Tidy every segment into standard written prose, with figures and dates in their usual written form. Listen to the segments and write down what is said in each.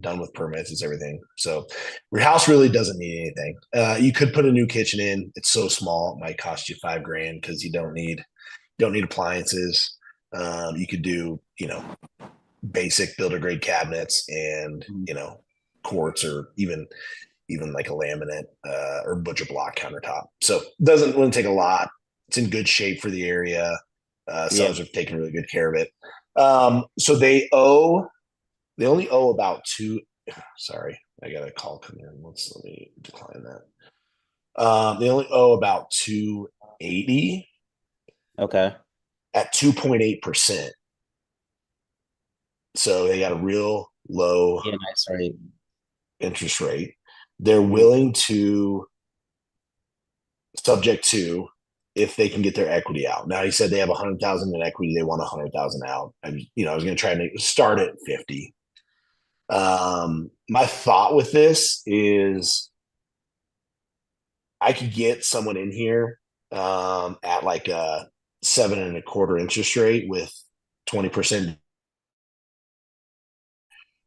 done with permits. It's everything. So your house really doesn't need anything. You could put a new kitchen in. It's so small, it might cost you $5,000 because you don't need appliances. You could do, basic builder grade cabinets and, quartz or even like a laminate or butcher block countertop. So wouldn't take a lot. It's in good shape for the area. Sellers have taken really good care of it. So they only owe about sorry, I got a call coming in. Let me decline that. They only owe about 280. Okay. At 2.8%. So they got a real low Nice rate. interest rate. They're willing to, subject to, if they can get their equity out. Now he said they have 100,000 in equity. They want 100,000 out. I was going to try and start at 50. My thought with this is I could get someone in here at like a 7.25% interest rate with 20%,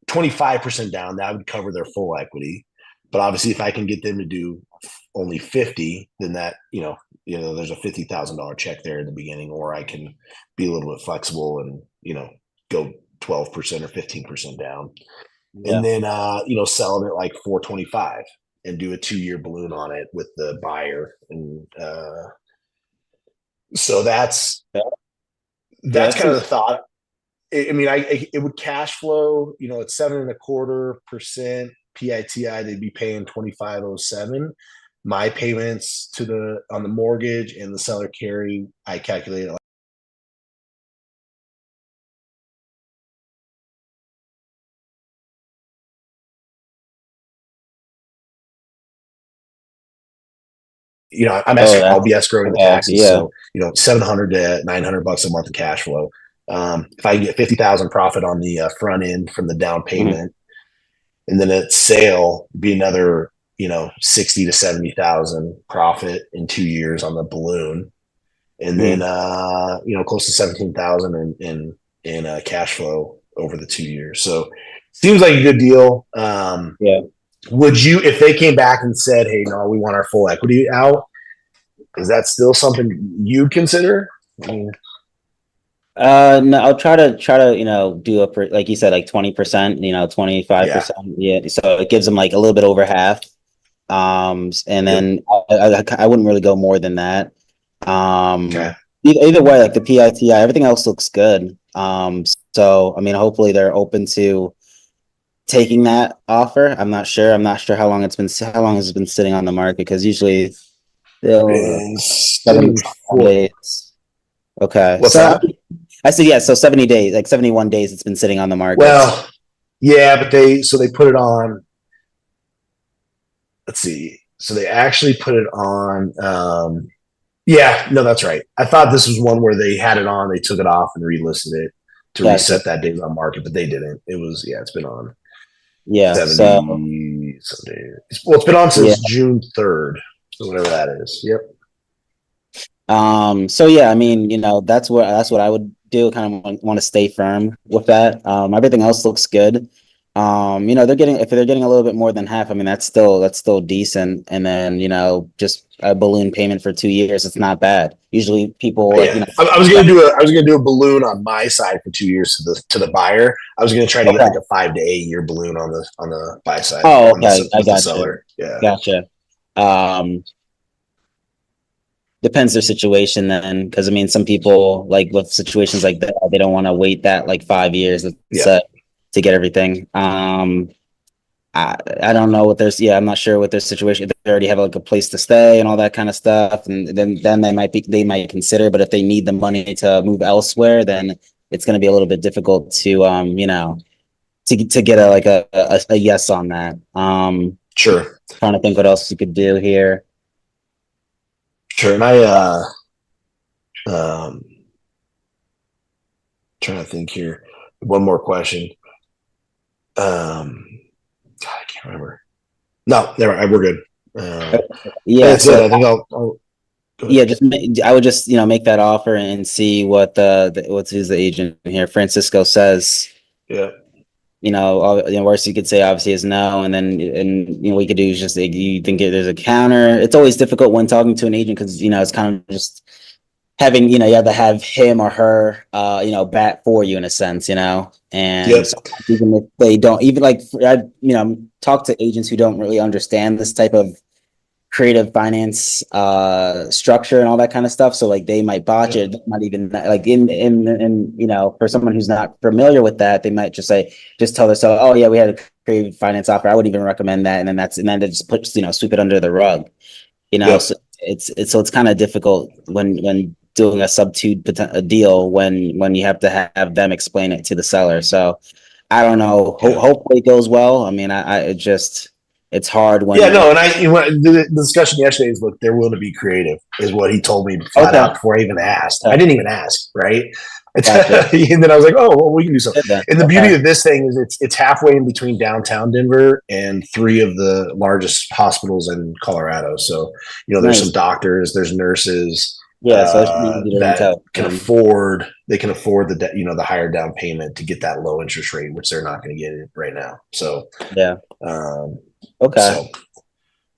25% down. That would cover their full equity. But obviously, if I can get them to do only 50, then that, there's a $50,000 check there in the beginning, or I can be a little bit flexible and, go 12% or 15% down. Yeah. And then, sell them at like 425 and do a 2-year balloon on it with the buyer. And so that's kind of the thought. I mean, it would cash flow, at 7.25% PITI, they'd be paying 2507. My payments on the mortgage and the seller carry, I calculated like, I'll be escrowing the taxes. Yeah. So, $700 to $900 a month of cash flow. If I get 50,000 profit on the front end from the down payment, and then at sale be another, 60 to 70,000 profit in 2 years on the balloon, and then close to 17,000 in cash flow over the 2 years. So seems like a good deal. Would you, if they came back and said, "Hey, no, we want our full equity out," is that still something you'd consider? No, I'll try to, do like you said, like 20%, 25%. Yeah. So it gives them like a little bit over half. And then I wouldn't really go more than that. Okay. Either way, like the PITI, everything else looks good. So I mean, hopefully they're open to taking that offer. I'm not sure how long has it been sitting on the market, because usually they'll 75 days. Okay. What's that? I said, yeah, so 70 days, like 71 days it's been sitting on the market. Well, yeah, but they put it on, let's see. So they actually put it on, yeah, no, that's right. I thought this was one where they had it on, they took it off and relisted it to reset that days on market, but they didn't. It was, it's been on. Yeah. 70 some days. Well, it's been on since June 3rd. So whatever that is. Yep. So yeah, I mean, that's what I would do. Kind of want to stay firm with that. Everything else looks good. If they're getting a little bit more than half, I mean, that's still decent. And then, just a balloon payment for 2 years, it's not bad. Usually people, I was gonna do a balloon on my side for 2 years to the buyer. I was gonna try to get like a 5 to 8 year balloon on the buy side. Oh, okay, I got seller. Yeah, gotcha. Depends their situation then, because I mean, some people, like with situations like that, they don't want to wait that like 5 years to get everything. I don't know what I'm not sure what their situation. If they already have like a place to stay and all that kind of stuff, and then they might consider. But if they need the money to move elsewhere, then it's going to be a little bit difficult to to get a yes on that. Sure. Trying to think what else you could do here. Sure, and I trying to think here. One more question. God, I can't remember. No, never mind. We're good. That's it. I think I'll I would just make that offer and see what who's the agent here, Francisco, says. Yeah. worst you could say obviously is no, and we could do is just like, you think there's a counter. It's always difficult when talking to an agent because it's kind of just having you have to have him or her bat for you in a sense, and Yep. sometimes even if they don't even like I talk to agents who don't really understand this type of creative finance structure and all that kind of stuff, so like they might botch Yep. it, not even like in for someone who's not familiar with that, they might just tell themselves, oh yeah, we had a creative finance offer, I wouldn't even recommend that, and then they just put sweep it under the rug. So Yep. it's kind of difficult when doing a a deal when you have to have them explain it to the seller. So I don't know. Yeah. Hopefully it goes well. I mean, it's hard Yeah, when no, and the discussion yesterday is look, they're willing to be creative, is what he told me flat okay, out before I even asked. I okay, didn't even ask, right? gotcha. And then I was like, oh, well, we can do something. Good then. And the beauty Okay, of this thing is it's halfway in between downtown Denver and three of the largest hospitals in Colorado. So there's some nice. doctors, there's nurses Yeah, so it should be easy to rent that out. can afford the higher down payment to get that low interest rate, which they're not going to get it right now. So Yeah. um, Okay. so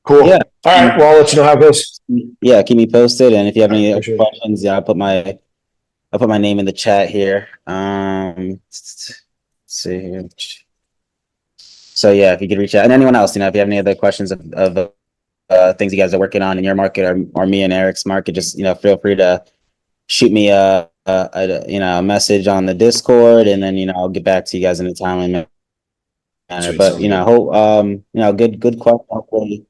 cool. Yeah. All right. Well, I'll let you know how it goes. Yeah. Keep me posted, and if you have All right. any other Appreciate it. questions, I'll put my name in the chat here. Let's see here. So yeah, if you could reach out, and anyone else, if you have any other questions of things you guys are working on in your market or me and Eric's market, just feel free to shoot me a message on the Discord, and then I'll get back to you guys in a timely manner. Sweet. But Sounds good. good question. Hopefully,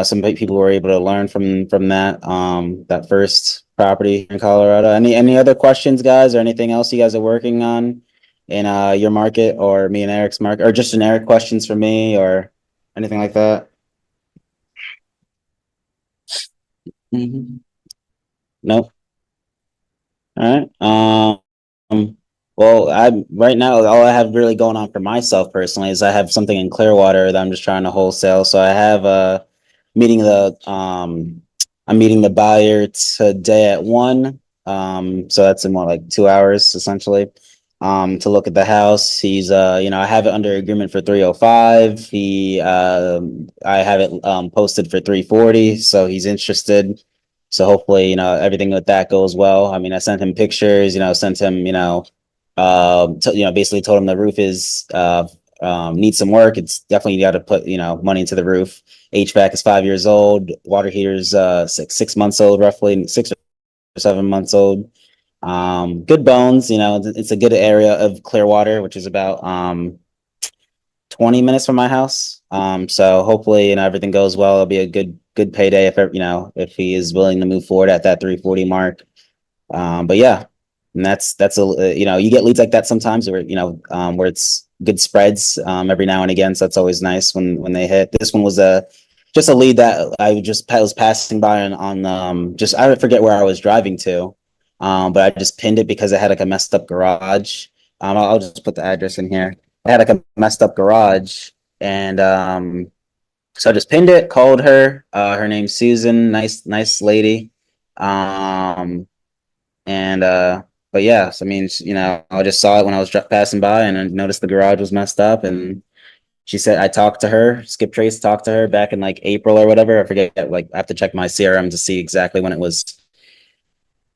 some people were able to learn from that first property in Colorado. Any other questions, guys, or anything else you guys are working on in your market or me and Eric's market, or just generic questions for me or anything like that? Mhm. No. All right. Well, I right now all I have really going on for myself personally is I have something in Clearwater that I'm just trying to wholesale. So I have meeting the I'm meeting the buyer today at 1. So that's in what, like 2 hours essentially. To look at the house. He's I have it under agreement for 305. I have it posted for 340, so he's interested. So hopefully, everything with that goes well. I mean, I sent him pictures, sent him, basically told him the roof is needs some work. It's definitely got to put, money into the roof. HVAC is 5 years old. Water heater's 6 months old, roughly 6 or 7 months old. Good bones, it's a good area of Clearwater, which is about 20 minutes from my house. So hopefully, everything goes well. It'll be a good payday if he is willing to move forward at that 340 mark. But yeah, and that's you get leads like that sometimes where it's good spreads every now and again. So it's always nice when they hit. This one was just a lead that I was passing by on just I forget where I was driving to, but I just pinned it because it had like a messed up garage. I'll just put the address in here. I had like a messed up garage, and so I just pinned it, called her. Her name's Susan. Nice lady. Um, and but yeah, so, I mean, I just saw it when I was passing by, and I noticed the garage was messed up. And she said I talked to her, Skip Trace talked to her back in like April or whatever. I forget. Like I have to check my CRM to see exactly when it was.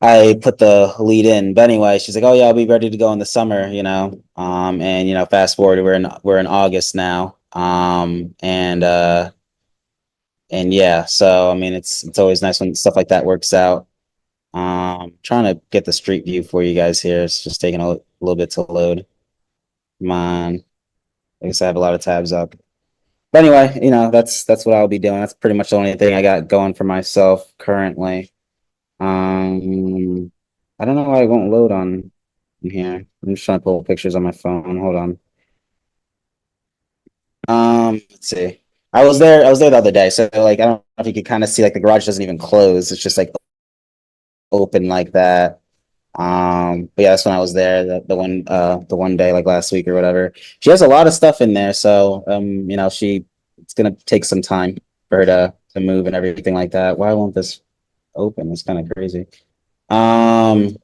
I put the lead in, but anyway, she's like, "Oh yeah, I'll be ready to go in the summer," and fast forward, we're in August now, and yeah, so I mean, it's always nice when stuff like that works out. Trying to get the street view for you guys here. It's just taking a little bit to load. Come on. I guess I have a lot of tabs up. But anyway, that's what I'll be doing. That's pretty much the only thing I got going for myself currently. I don't know why it won't load on here. I'm just trying to pull pictures on my phone. Hold on. Let's see. I was there the other day, so like I don't know if you could kind of see like the garage doesn't even close. It's just like open like that. But yeah, that's when I was there, the one day like last week or whatever. She has a lot of stuff in there, so it's gonna take some time for her to move and everything like that. Why won't this open? It's kind of crazy. Um,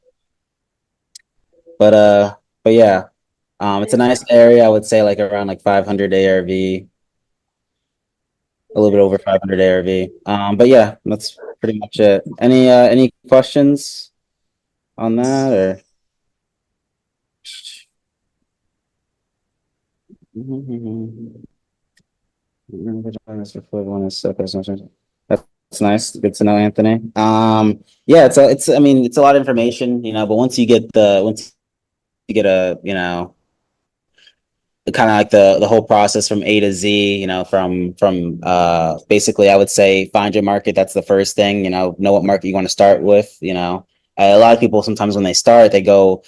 but but yeah. It's a nice area. I would say like around like 500 ARV, a little bit over 500 ARV. But yeah, that's pretty much it. Any questions on that or? That's nice. Good to know, Anthony. Yeah, I mean, it's a lot of information, but once you get kind of like the whole process from A to Z, from basically I would say find your market. That's the first thing, know what market you want to start with, A lot of people sometimes when they start, they go,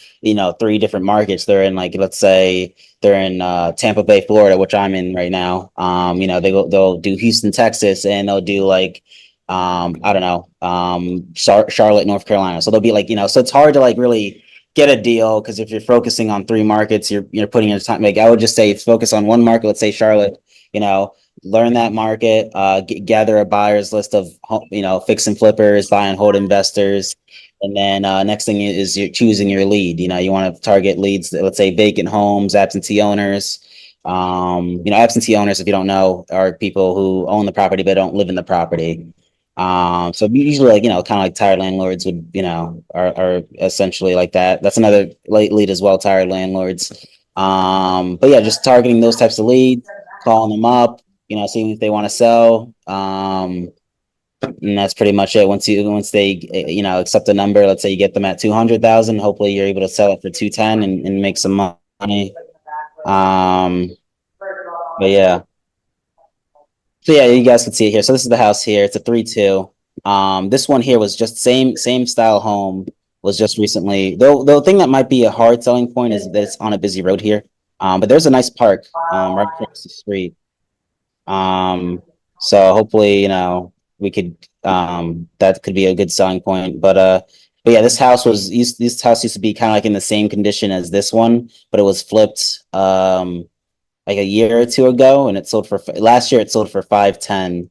three different markets. They're in like, let's say they're in Tampa Bay, Florida, which I'm in right now. They'll do Houston, Texas, and they'll do like I don't know, Charlotte, North Carolina. So they'll be like, so it's hard to like really get a deal because if you're focusing on three markets, you're putting your time. Like I would just say, focus on one market. Let's say Charlotte. Learn that market. Gather a buyer's list of fix and flippers, buy and hold investors, and then next thing is you're choosing your lead. You want to target leads. Let's say vacant homes, absentee owners. Absentee owners, if you don't know, are people who own the property but don't live in the property. So usually like, kind of like tired landlords would, are essentially like that. That's another lead as well, tired landlords. But yeah, just targeting those types of leads, calling them up, seeing if they want to sell. And that's pretty much it. Once they, accept a number, let's say you get them at 200,000, hopefully you're able to sell it for 210 and make some money. But yeah. So yeah, you guys can see it here. So this is the house here. It's a 3-2. This one here was just same style home. Was just recently. The thing that might be a hard selling point is that it's on a busy road here. But there's a nice park right across the street. So hopefully, we could that could be a good selling point. But yeah, this house used to be kind of like in the same condition as this one, but it was flipped like a year or two ago, and it sold for last year. It sold for 510.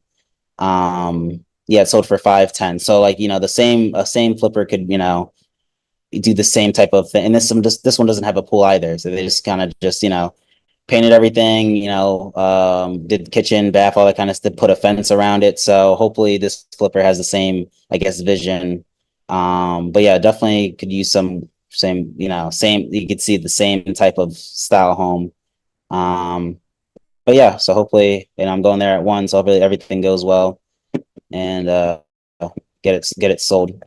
Yeah, it sold for 510. So like the same flipper could do the same type of thing. And this one doesn't have a pool either, so they just kind of just painted everything. Did kitchen, bath, all that kind of stuff. Put a fence around it. So hopefully this flipper has the same, I guess, vision. But yeah, definitely could use some same. You could see the same type of style home. But yeah, so hopefully, I'm going there at 1, so hopefully everything goes well and get it sold.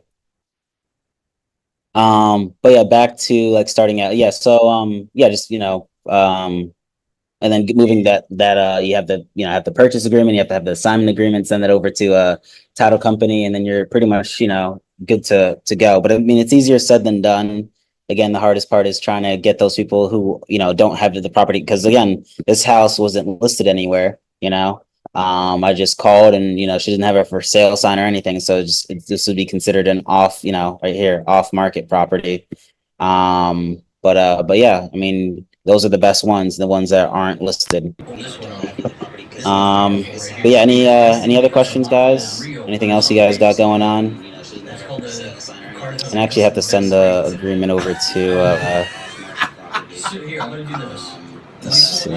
But yeah, back to like starting out. Yeah, so yeah, just and then moving that you have the purchase agreement, you have to have the assignment agreement, send that over to a title company, and then you're pretty much good to go. But I mean, it's easier said than done. Again, the hardest part is trying to get those people who don't have the property, because again, this house wasn't listed anywhere. I just called and she didn't have a for sale sign or anything, so this would be considered an off right here, off market property. But yeah, I mean, those are the best ones, the ones that aren't listed. But yeah, any other questions, guys? Anything else you guys got going on? And I actually have to send the agreement over to Here, I'm gonna do this. Oh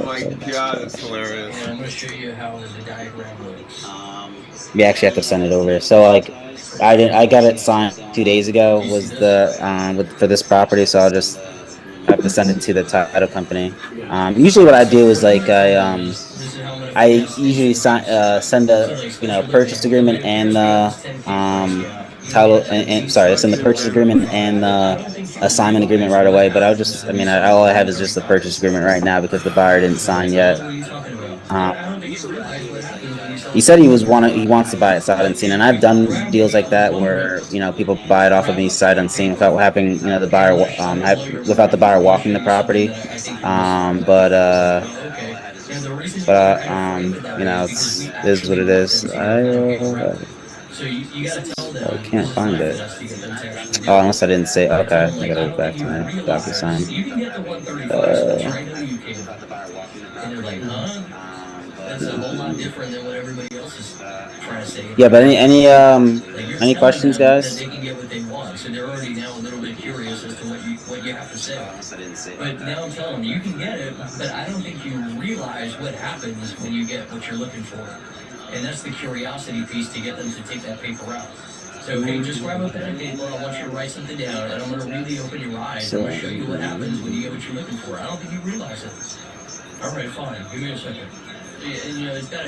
my god, it's hilarious. And I'm gonna show you how the diagram looks. We actually have to send it over. So like I got it signed 2 days ago was the for this property, so I'll just have to send it to the title company. Usually what I do is like I usually send the purchase agreement and the title and sorry, it's in the purchase agreement and the assignment agreement right away. But all I have is just the purchase agreement right now because the buyer didn't sign yet. He said he wants to buy it sight unseen, and I've done deals like that where people buy it off of me sight unseen without having the buyer without the buyer walking the property. It is what it is. I can't find it. Oh, unless I didn't say. Okay, I gotta go back to my DocuSign. That's a whole lot different than what everybody else is trying to say. Yeah, but any Like, you're any telling questions, them that guys? they can get what they want, so they're already now a little bit curious as to what you have to say. But now I'm telling them you can get it, but I don't think you realize what happens when you get what you're looking for, and that's the curiosity piece to get them to take that paper out. So hey, just grab a pen and paper. I want you to write something down, and I'm going to really open your eyes. I'm going to show you what happens when you get what you're looking for. I don't think you realize it. All right, fine. Give me a second.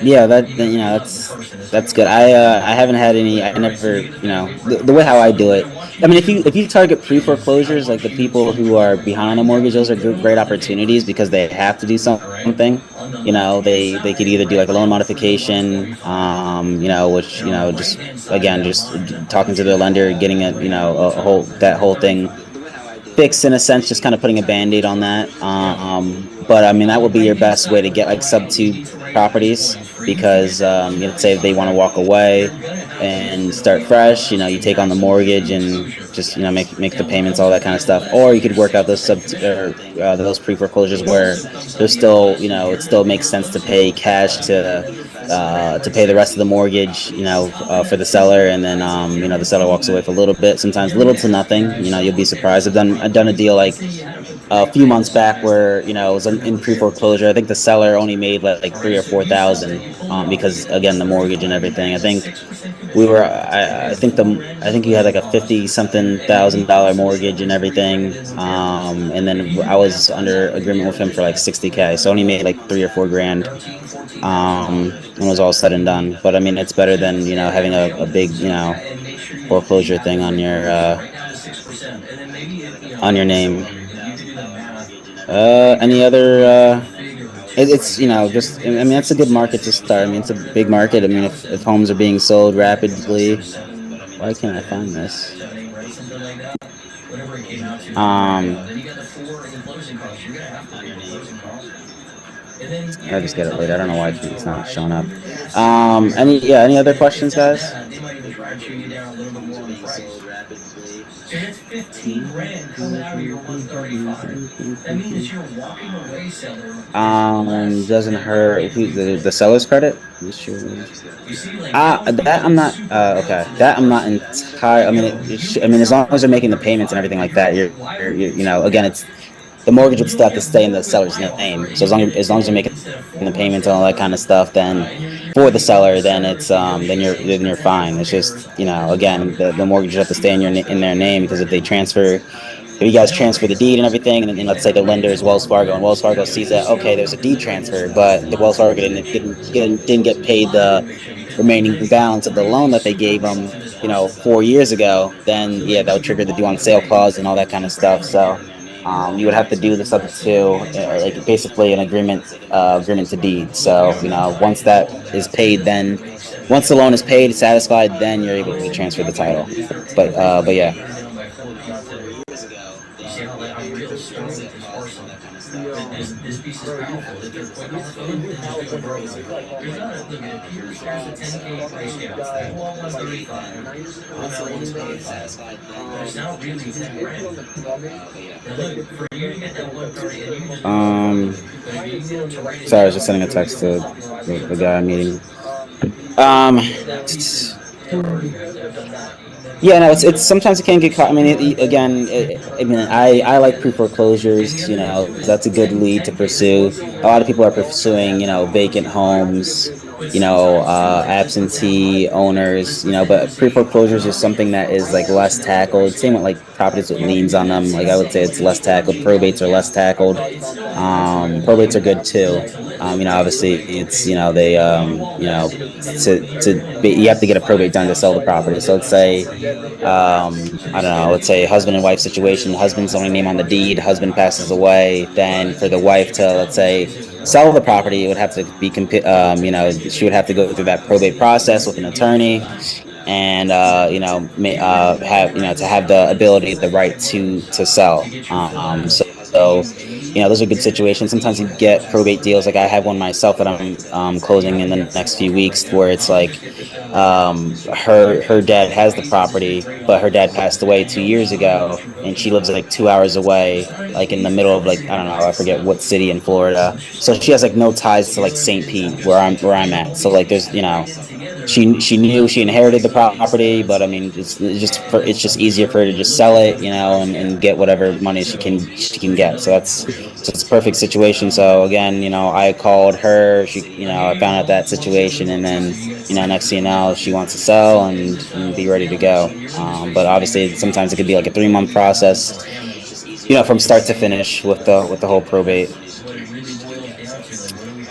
Yeah, that's good. I haven't had any. I never, the way how I do it. I mean, if you target pre-foreclosures, like the people who are behind on the mortgage, those are great opportunities because they have to do something. They could either do like a loan modification, which just again just talking to the lender, getting a whole thing fixed in a sense, just kind of putting a band-aid on that. But I mean, that would be your best way to get like sub-2 properties because let's say if they want to walk away and start fresh, you take on the mortgage and just make the payments, all that kind of stuff. Or you could work out those those pre-foreclosures where there's still it still makes sense to pay cash to pay the rest of the mortgage, for the seller, and then the seller walks away for a little bit, sometimes little to nothing. You'll be surprised. I've done a deal like a few months back where it was in pre-foreclosure. I think the seller only made like 3 or 4 thousand because again the mortgage and everything. I think I think he had like a 50 something $1,000 mortgage and everything, and then I was under agreement with him for like 60K, so only made like 3 or 4 grand when it was all said and done. But I mean, it's better than having a big foreclosure thing on your name. Any other it's just, I mean, that's a good market to start. I mean, it's a big market. I mean, if homes are being sold rapidly, why can't I find this? I just get it later. I don't know why it's not showing up. Any other questions, guys? So that's 15 grand coming out of your 135. That means you're walking away, seller. Doesn't hurt. The seller's credit? That I'm not. Okay, that I'm not entire. I mean, I mean, as long as they're making the payments and everything like that, you're again, it's the mortgage would still have to stay in the seller's name. So as long as you're making the payments and all that kind of stuff, then for the seller, then it's then you're fine. It's just again the mortgage would have to stay in their name because if you guys transfer the deed and everything, and then let's say the lender is Wells Fargo, and Wells Fargo sees that okay, there's a deed transfer, but the Wells Fargo didn't get paid the remaining balance of the loan that they gave them 4 years ago, then yeah, that would trigger the due on sale clause and all that kind of stuff. So. You would have to do this up to like basically an agreement to deed. So once that is paid, then once the loan is paid, satisfied, then you're able to transfer the title. But yeah. This piece is powerful. That they're putting on the phone. There's not a look. It appears there's a 10K price gap. That one 135. That one's 35. There's not really 10 grand. Now look, for you to get that 130, sorry, I was just sending a text to the guy I'm meeting. Yeah, no, it's sometimes it can get caught. I mean, I like pre-foreclosures. That's a good lead to pursue. A lot of people are pursuing, vacant homes, absentee owners, but pre-foreclosures is something that is like less tackled. Same with like properties with liens on them. Like I would say it's less tackled. Probates are less tackled. Probates are good too. Obviously it's, you have to get a probate done to sell the property. So let's say, I don't know, let's say husband and wife situation, husband's only name on the deed, husband passes away, then for the wife to, let's say, sell the property, it would have to be, she would have to go through that probate process with an attorney and, to have the ability, the right to sell. So So, those are good situations. Sometimes you get probate deals. Like I have one myself that I'm closing in the next few weeks, where it's like her dad has the property, but her dad passed away 2 years ago, and she lives like 2 hours away, like in the middle of like I don't know, I forget what city in Florida. So she has like no ties to like St. Pete where I'm at. So like there's she knew she inherited the property, but I mean it's just easier for her to just sell it, and get whatever money she can get. So it's a perfect situation. So again, I called her. I found out that situation, and then next thing you know, she wants to sell and be ready to go. But obviously, sometimes it could be like a 3-month process, from start to finish with the whole probate.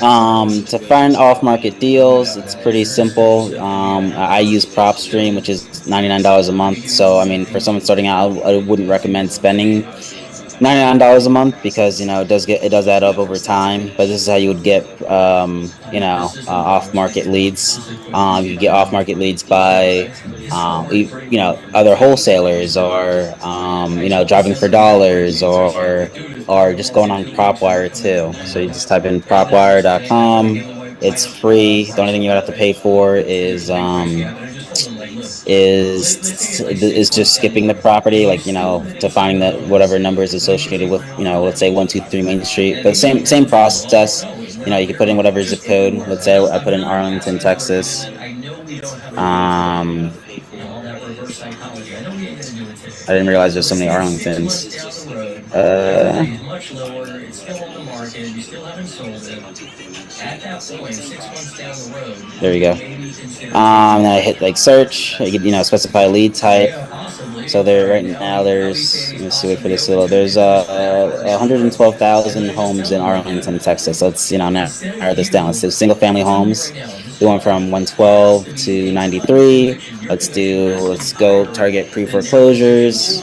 To find off-market deals, it's pretty simple. I use PropStream, which is $99 a month. So, I mean, for someone starting out, I wouldn't recommend spending $99 a month because it does add up over time. But this is how you would get off-market leads. You get off-market leads by other wholesalers, or driving for dollars, or just going on PropWire too. So you just type in PropWire.com. It's free. The only thing you have to pay for is just skipping the property, like to finding that whatever number is associated with let's say 123 Main Street. But same process. You can put in whatever zip code. Let's say I put in Arlington, Texas. I didn't realize there's so many Arlingtons. Much lower. It's still on the market. You still haven't sold it. At that point, 6 months down the road. There we go. Then I hit like search. I could specify lead type. So right now there's, let me see, wait for this little. There's 112,000 homes in Arlington, Texas. Let's narrow this down. Let's do single family homes. Going from 112 to 93. Let's go target pre-foreclosures.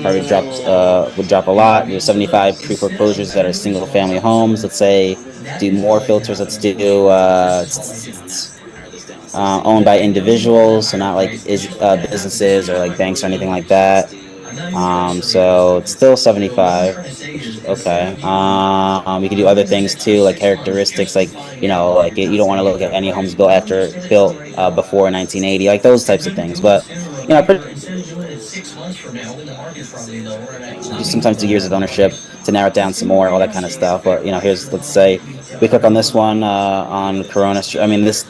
Probably would drop a lot. There's 75 pre-foreclosures that are single family homes. Let's say do more filters. Let's do owned by individuals, so not like businesses or like banks or anything like that. So it's still 75. Okay. We can do other things too, like characteristics, like you don't want to look at any homes built before 1980, like those types of things. But sometimes the years of ownership to narrow it down some more, all that kind of stuff. But let's say we click on this one on Corona. I mean, this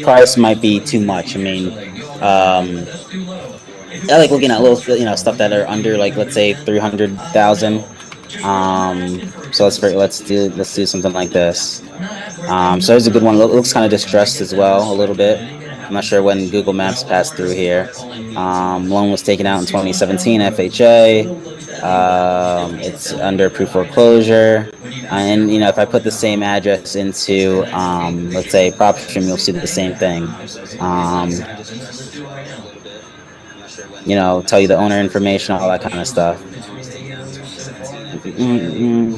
price might be too much. I mean, I like looking at little stuff that are under, like, let's say 300,000. So let's do something like this. So there's a good one. It looks kind of distressed as well, a little bit. I'm not sure when Google Maps passed through here. Loan was taken out in 2017, FHA. It's under pre-foreclosure. And, if I put the same address into, let's say, PropStream, you'll see the same thing. Tell you the owner information, all that kind of stuff.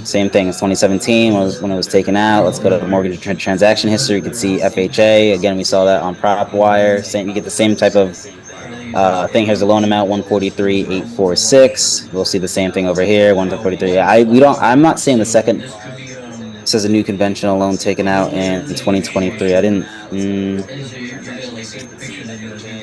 Same thing. It's 2017 when it was taken out. Let's go to the mortgage transaction history. You can see FHA. Again, we saw that on PropWire. You get the same type of thing. Here's the loan amount, 143,846. We'll see the same thing over here, 143. I'm not seeing the second. It says a new conventional loan taken out in 2023. I didn't.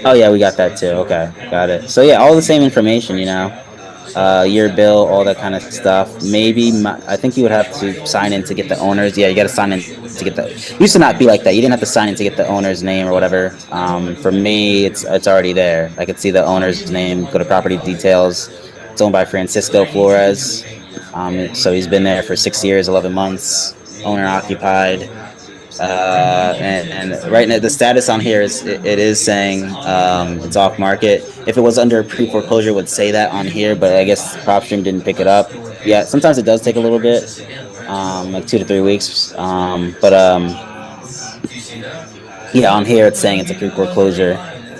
Oh yeah, we got that too. Okay, got it. So yeah, all the same information, year bill, all that kind of stuff. Maybe I think you would have to sign in to get the owners. Yeah, you got to sign in to get the. It used to not be like that. You didn't have to sign in to get the owner's name or whatever. For me, it's already there. I could see the owner's name. Go to property details. It's owned by Francisco Flores. So he's been there for 6 years, 11 months. Owner occupied. And right now the status on here is it is saying it's off market. If it was under pre-foreclosure, it would say that on here, but I guess PropStream didn't pick it up. Yeah, sometimes it does take a little bit, like 2 to 3 weeks. Yeah, on here it's saying it's a pre-foreclosure.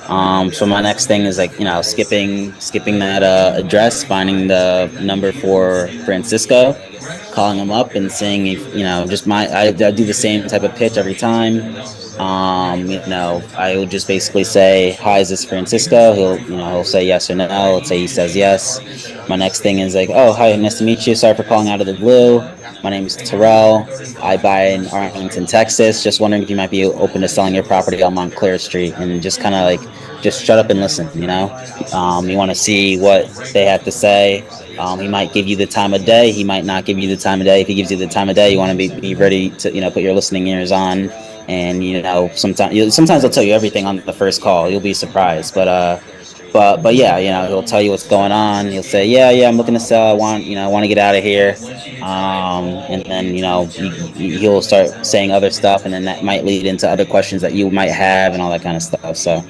So my next thing is like, skipping that address, finding the number for Francisco, calling him up and saying if, just I do the same type of pitch every time. I would just basically say, "Hi, is this Francisco?" He'll say yes or no. Let's say he says yes. My next thing is like, "Oh, hi, nice to meet you. Sorry for calling out of the blue. My name is Terrell. I buy in Arlington, Texas. Just wondering if you might be open to selling your property on Montclair Street." And just kind of like, just shut up and listen. You want to see what they have to say. He might give you the time of day. He might not give you the time of day. If he gives you the time of day, you want to be ready to, put your listening ears on. And sometimes they'll tell you everything on the first call. You'll be surprised, but yeah, he'll tell you what's going on. He'll say, yeah, I'm looking to sell. I want to get out of here. And then he'll start saying other stuff, and then that might lead into other questions that you might have and all that kind of stuff. So,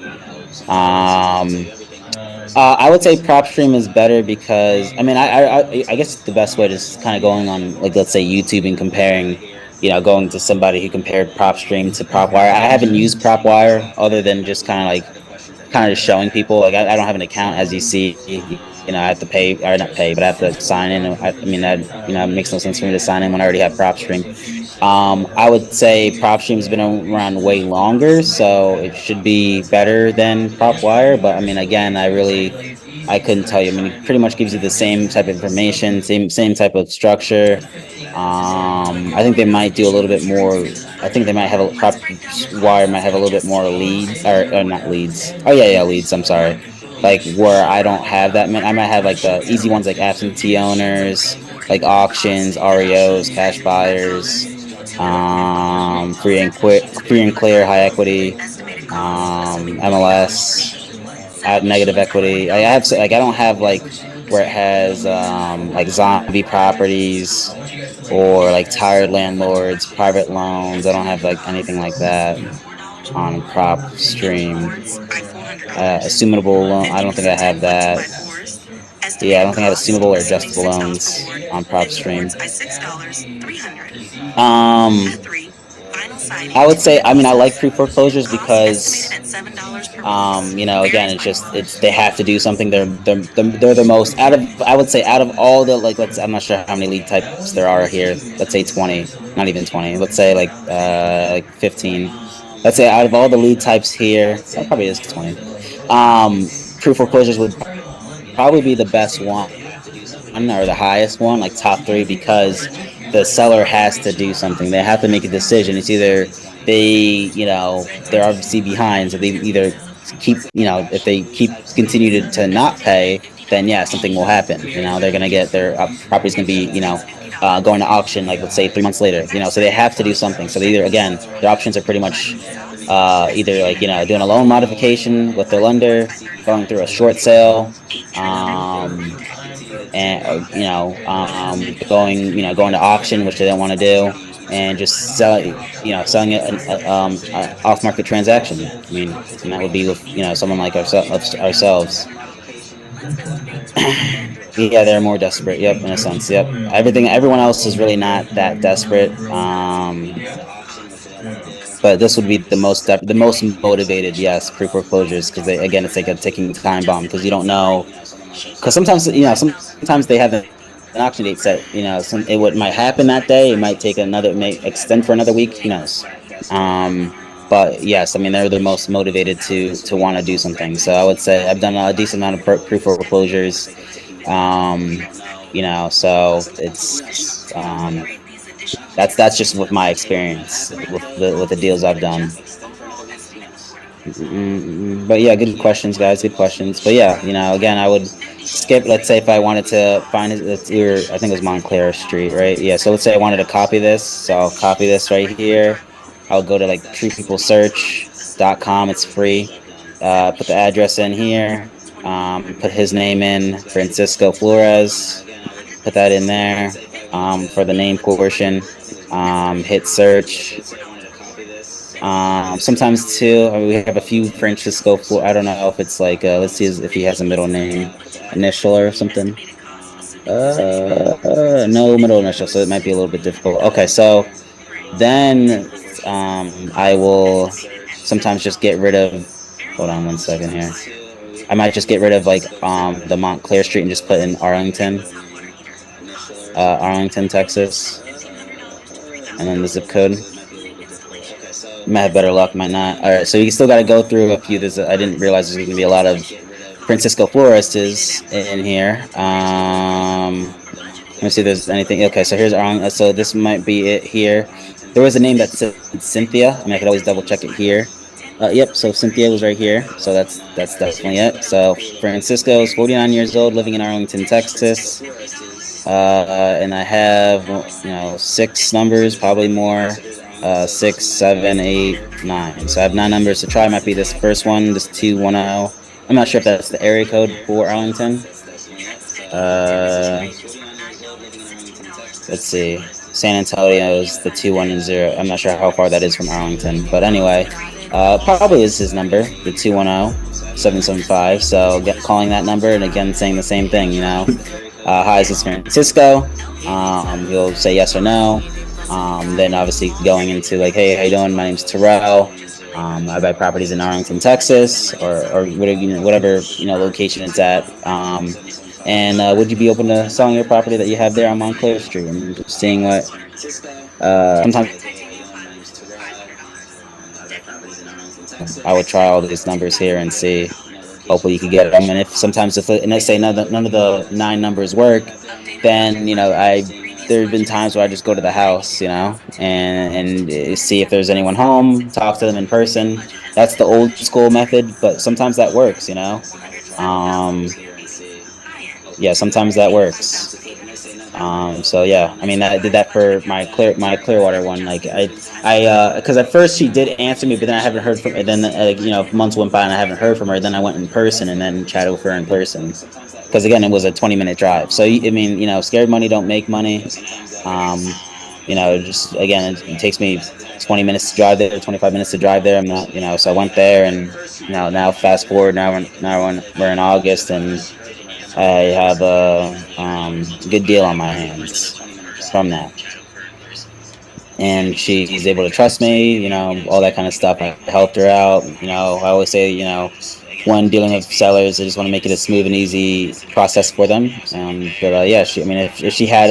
I would say PropStream is better because I guess the best way is kind of going on, like, let's say YouTube and comparing. Going to somebody who compared PropStream to PropWire. I haven't used PropWire other than just kind of just showing people. Like, I don't have an account, as you see. I have to pay, or not pay, but I have to sign in. It makes no sense for me to sign in when I already have PropStream. I would say PropStream's been around way longer, so it should be better than PropWire. But again, I couldn't tell you. It pretty much gives you the same type of information, same type of structure. I think they might do a little bit more. I think they might have PropWire might have a little bit more leads, or not leads. Oh yeah, leads. I'm sorry. Like, where I don't have that many. I might have like the easy ones, like absentee owners, like auctions, REOs, cash buyers, free and clear, high equity, MLS, add negative equity. I don't have like where it has like zombie properties or like tired landlords, private loans. I don't have like anything like that on PropStream. Assumable loan. I don't think I have that. Yeah, I don't think I have assumable or adjustable loans on PropStream. I would say, I like pre-foreclosures because, again, they have to do something. They're the most out of all the, like, I'm not sure how many lead types there are here. Let's say 20, not even 20. Let's say like 15. Let's say out of all the lead types here, that probably is 20. Pre-foreclosures would probably be the best one, or the highest one, like top 3, because the seller has to do something. They have to make a decision. It's either they're obviously behind, so they either keep, if they continue to not pay, then yeah, something will happen. They're gonna get their property's gonna be, going to auction, like, let's say 3 months later. So they have to do something. So they either, again, their options are pretty much either like, doing a loan modification with their lender, going through a short sale, and going to auction, which they don't want to do, and just selling it off market transaction. And that would be with someone like ourselves. Yeah, they're more desperate. Yep, in a sense. Yep. Everyone else is really not that desperate. But this would be the most motivated. Yes, pre-foreclosures, because it's like a ticking time bomb, because you don't know. Because sometimes they have an auction date set. It might happen that day. It might may extend for another week. Who knows? But yes, they're the most motivated to want to do something. So I would say I've done a decent amount of pre-foreclosures. So it's that's just with my experience with the deals I've done. But yeah, good questions, guys. Good questions. But yeah, again, I would skip. Let's say if I wanted to find it, I think it was Montclair Street, right? Yeah. So let's say I wanted to copy this. So I'll copy this right here. I'll go to like TruePeopleSearch.com. It's free. Put the address in here. Put his name in, Francisco Flores. Put that in there for the name portion. Hit search. Sometimes too, we have a few Francisco Flores. I don't know if it's like, let's see if he has a middle name, initial or something. No middle initial, so it might be a little bit difficult. Okay, so then I will sometimes just get rid of Hold on 1 second here. I might just get rid of like the Montclair Street and just put in Arlington, Texas, and then the zip code. Might have better luck, might not. All right, so you still got to go through a few. I didn't realize there's going to be a lot of Francisco Flores is in here. Let me see if there's anything. Okay, so here's Arlington. So this might be it here. There was a name that said Cynthia. I mean, I could always double check it here. Yep, so Cynthia was right here. So that's definitely it. So Francisco is 49 years old, living in Arlington, Texas. And I have, 6 numbers, probably more. 6, 7, 8, 9. So I have 9 numbers to try. Might be this first one, this 210. I'm not sure if that's the area code for Arlington. Let's see. San Antonio is the 210. I'm not sure how far that is from Arlington, but anyway, probably is his number, the 210-775. So calling that number and again saying the same thing. Hi, is this Francisco? He'll say yes or no. Then obviously going into like, hey, how you doing? My name's Terrell. I buy properties in Arlington, Texas, or whatever location it's at. And would you be open to selling your property that you have there on Montclair Street? And just seeing what sometimes I would try all these numbers here and see. Hopefully you could get them. And if they say none of the 9 numbers work, then there have been times where I just go to the house, and see if there's anyone home, talk to them in person. That's the old school method, but sometimes that works, Yeah, sometimes that works. So yeah, I mean, I did that for my Clearwater one. Like because at first she did answer me, but then I haven't heard from her. Then months went by and I haven't heard from her. Then I went in person and then chatted with her in person. Because again, it was a 20-minute drive. So I mean, scared money don't make money. Just again, it takes me 20 minutes to drive there, 25 minutes to drive there. I'm not, so I went there, and now fast forward, now we're in August, and I have a good deal on my hands from that. And she's able to trust me, all that kind of stuff. I helped her out. I always say, when dealing with sellers, I just want to make it a smooth and easy process for them. But yeah, if she had,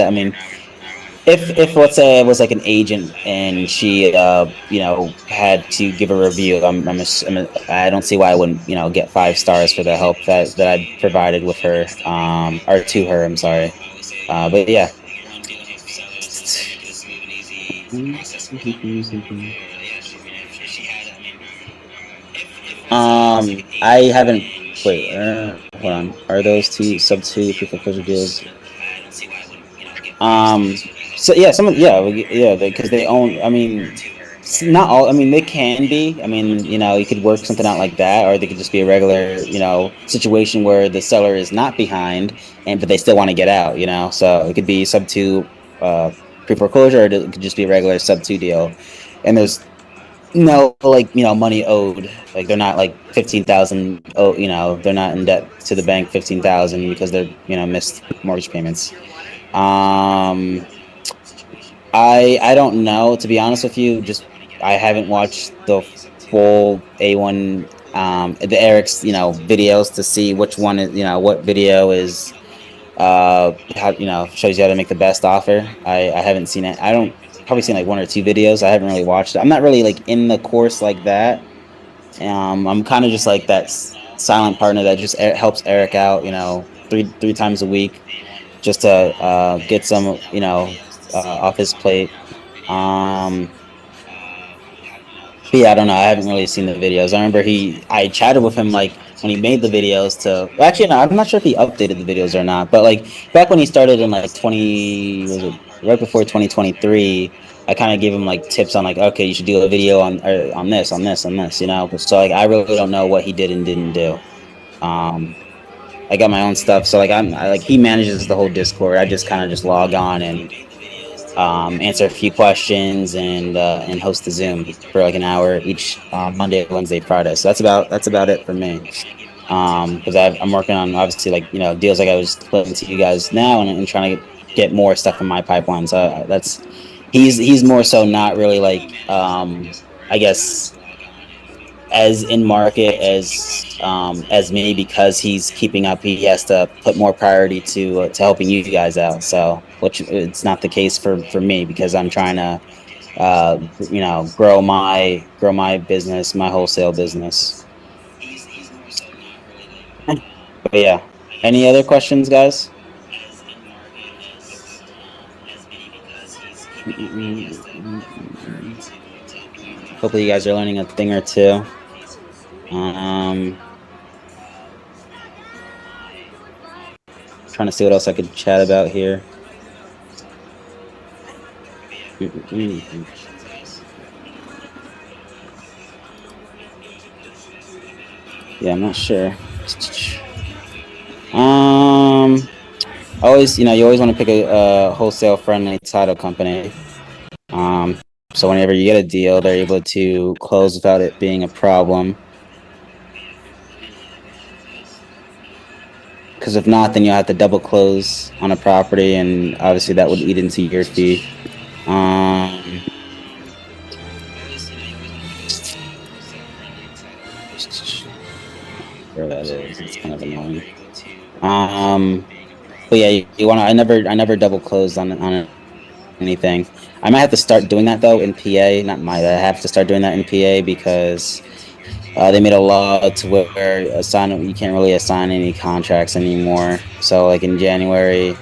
if let's say I was like an agent and she, had to give a review, I don't see why I wouldn't, get 5 stars for the help that I provided with her, or to her. I'm sorry, but yeah. I haven't. Wait, hold on. Are those 2 sub-2 foreclosure deals? So yeah, because they own. I mean, not all. I mean, they can be. I mean, you could work something out like that, or they could just be a regular, situation where the seller is not behind, but they still want to get out. So it could be sub-2 pre-foreclosure, or it could just be a regular sub-2 deal, and there's no money owed. Like they're not like 15,000. Oh, they're not in debt to the bank 15,000 because they're missed mortgage payments. I don't know, to be honest with you. Just I haven't watched the full A1 the Eric's videos to see which one is what video is how shows you how to make the best offer. I haven't seen it. I don't probably seen like 1 or 2 videos. I haven't really watched it. I'm not really like in the course like that. I'm kind of just like that silent partner that just helps Eric out, three times a week, just to get some off his plate. But yeah, I don't know. I haven't really seen the videos. I remember I chatted with him like when he made the videos actually, no, I'm not sure if he updated the videos or not, but like back when he started in like right before 2023, I kind of gave him like tips on like, okay, you should do a video on this, so like I really don't know what he did and didn't do. I got my own stuff, so like he manages the whole Discord. I just kind of just log on and answer a few questions and host the Zoom for like an hour each Monday, Wednesday, Friday. So that's about it for me. Because I'm working on obviously like deals like I was putting to you guys now, and trying to get more stuff in my pipeline. So he's more so not really like I guess as in market as me, because he's keeping up. He has to put more priority to helping you guys out. So, which it's not the case for me, because I'm trying to grow my business, my wholesale business. But yeah, any other questions, guys? Hopefully you guys are learning a thing or two. Trying to see what else I could chat about here. Yeah, I'm not sure. Always, you always want to pick a wholesale friendly title company. So whenever you get a deal, they're able to close without it being a problem. Because if not, then you'll have to double close on a property, and obviously that would eat into your fee. Where that is, it's kind of annoying. But yeah, you want to. I never double closed on anything. I might have to start doing that though in PA. Not might. I have to start doing that in PA because they made a law to where you can't really assign any contracts anymore. So like in January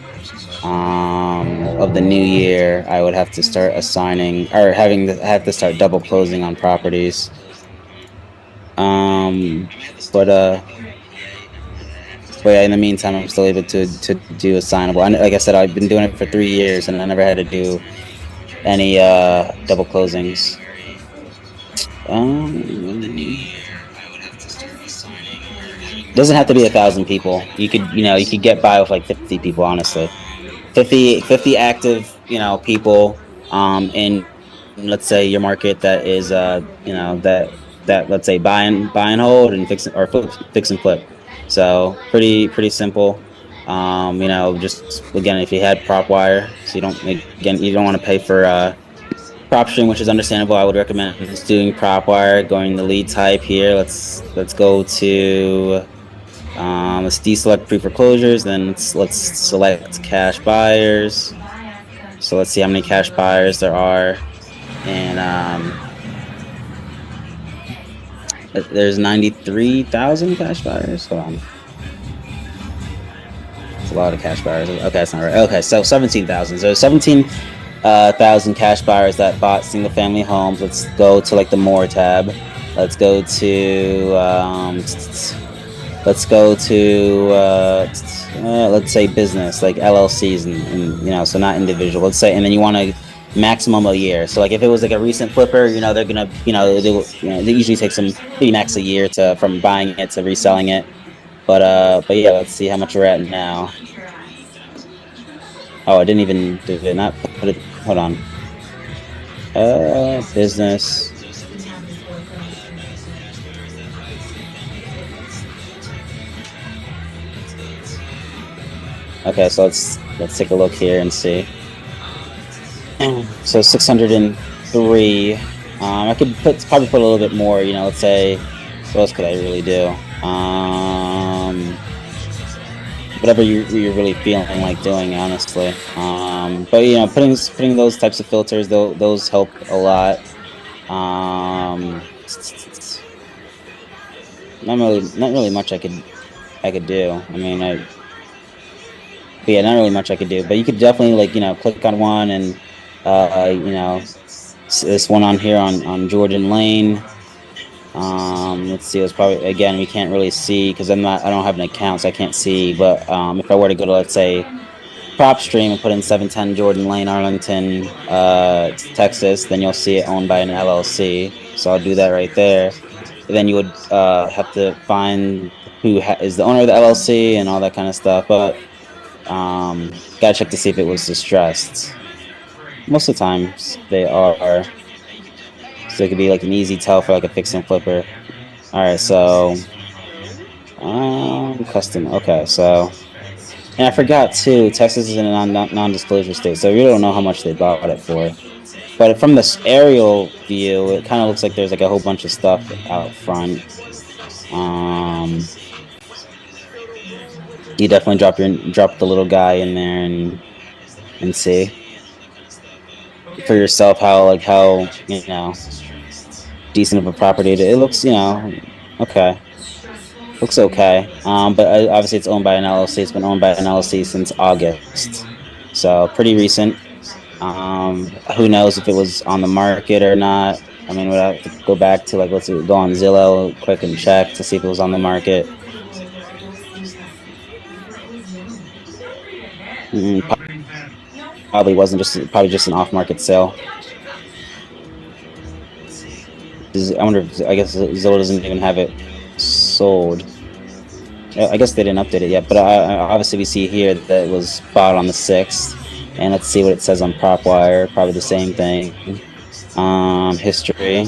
of the new year, I would have to start assigning or have to start double closing on properties. But yeah, in the meantime, I'm still able to do assignable. Like I said, I've been doing it for 3 years, and I never had to do any double closings. Doesn't have to be 1,000 people. You could get by with like 50 people, honestly. 50 active, people in, let's say, your market that is that let's say buy and hold and fix and flip. So pretty simple. Just again, if you had prop wire, so you don't want to pay for prop string, which is understandable. I would recommend just doing prop wire, going the lead type here. Let's go to let's deselect pre-foreclosures, then let's select cash buyers. So let's see how many cash buyers there are, and there's 93,000 cash buyers. Hold on. It's a lot of cash buyers. Okay, that's not right. Okay, so 17,000. So 17,000 cash buyers that bought single family homes. Let's go to like the more tab. Let's go to let's say business, like LLCs and so not individual. Let's say, and then you want to maximum a year. So like if it was like a recent flipper, they're gonna they usually take maybe max a year from buying it to reselling it. But yeah, let's see how much we're at now. Oh, I did not put it. Hold on. Business. Okay, so let's take a look here and see. So 603. I could probably put a little bit more. Let's say, what else could I really do? Whatever you're really feeling like doing, honestly. But putting those types of filters, those help a lot. Not really much I could do. I mean, but yeah, not really much I could do. But you could definitely click on one and this one on here on Jordan Lane. Let's see. It's probably, again, we can't really see because I don't have an account, so I can't see. But if I were to go to, let's say, PropStream and put in 710 Jordan Lane, Arlington, Texas, then you'll see it owned by an LLC. So I'll do that right there. And then you would have to find who is the owner of the LLC and all that kind of stuff. But gotta check to see if it was distressed. Most of the times they are. So it could be like an easy tell for like a fix and flipper. All right, so custom. Okay, so, and I forgot too, Texas is in a non-disclosure state, so we really don't know how much they bought it for. but from this aerial view, it kind of looks like there's like a whole bunch of stuff out front. You definitely drop the little guy in there and see for yourself how decent of a property it looks. Okay. Looks okay. But obviously it's owned by an LLC. It's been owned by an LLC since August, so pretty recent. Who knows if it was on the market or not? I mean, we'd have to go back to let's go on Zillow quick and check to see if it was on the market. Probably wasn't, probably just an off-market sale. I wonder if, I guess Zillow doesn't even have it sold. I guess they didn't update it yet, but obviously we see here that it was bought on the 6th, and let's see what it says on PropWire. Probably the same thing. History.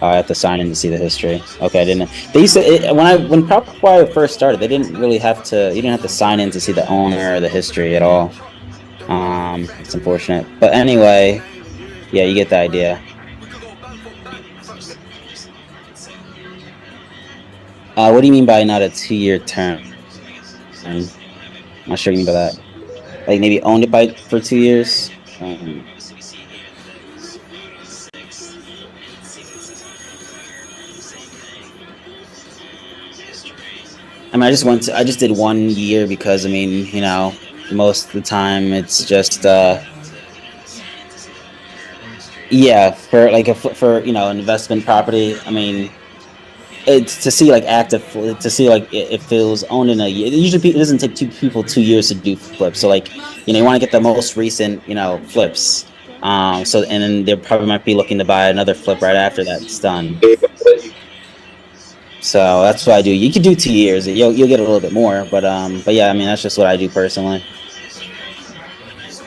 I have to sign in to see the history. Okay, I didn't. They used to when PropWire first started, they didn't really have to. You didn't have to sign in to see the owner or the history at all. It's unfortunate, but anyway, yeah, you get the idea. What do you mean by not a 2-year term? I'm not sure what you mean by that. Like maybe owned it for 2 years? I mean, I just did 1 year because, I mean, most of the time it's just, yeah, for an investment property, I mean, it's to see if it was owned in a year. Usually it doesn't take 2 years to do flips. So you want to get the most recent, flips. And then they probably might be looking to buy another flip right after that's done. So that's what I do. You could do 2 years. You'll get a little bit more, but yeah, I mean, that's just what I do personally.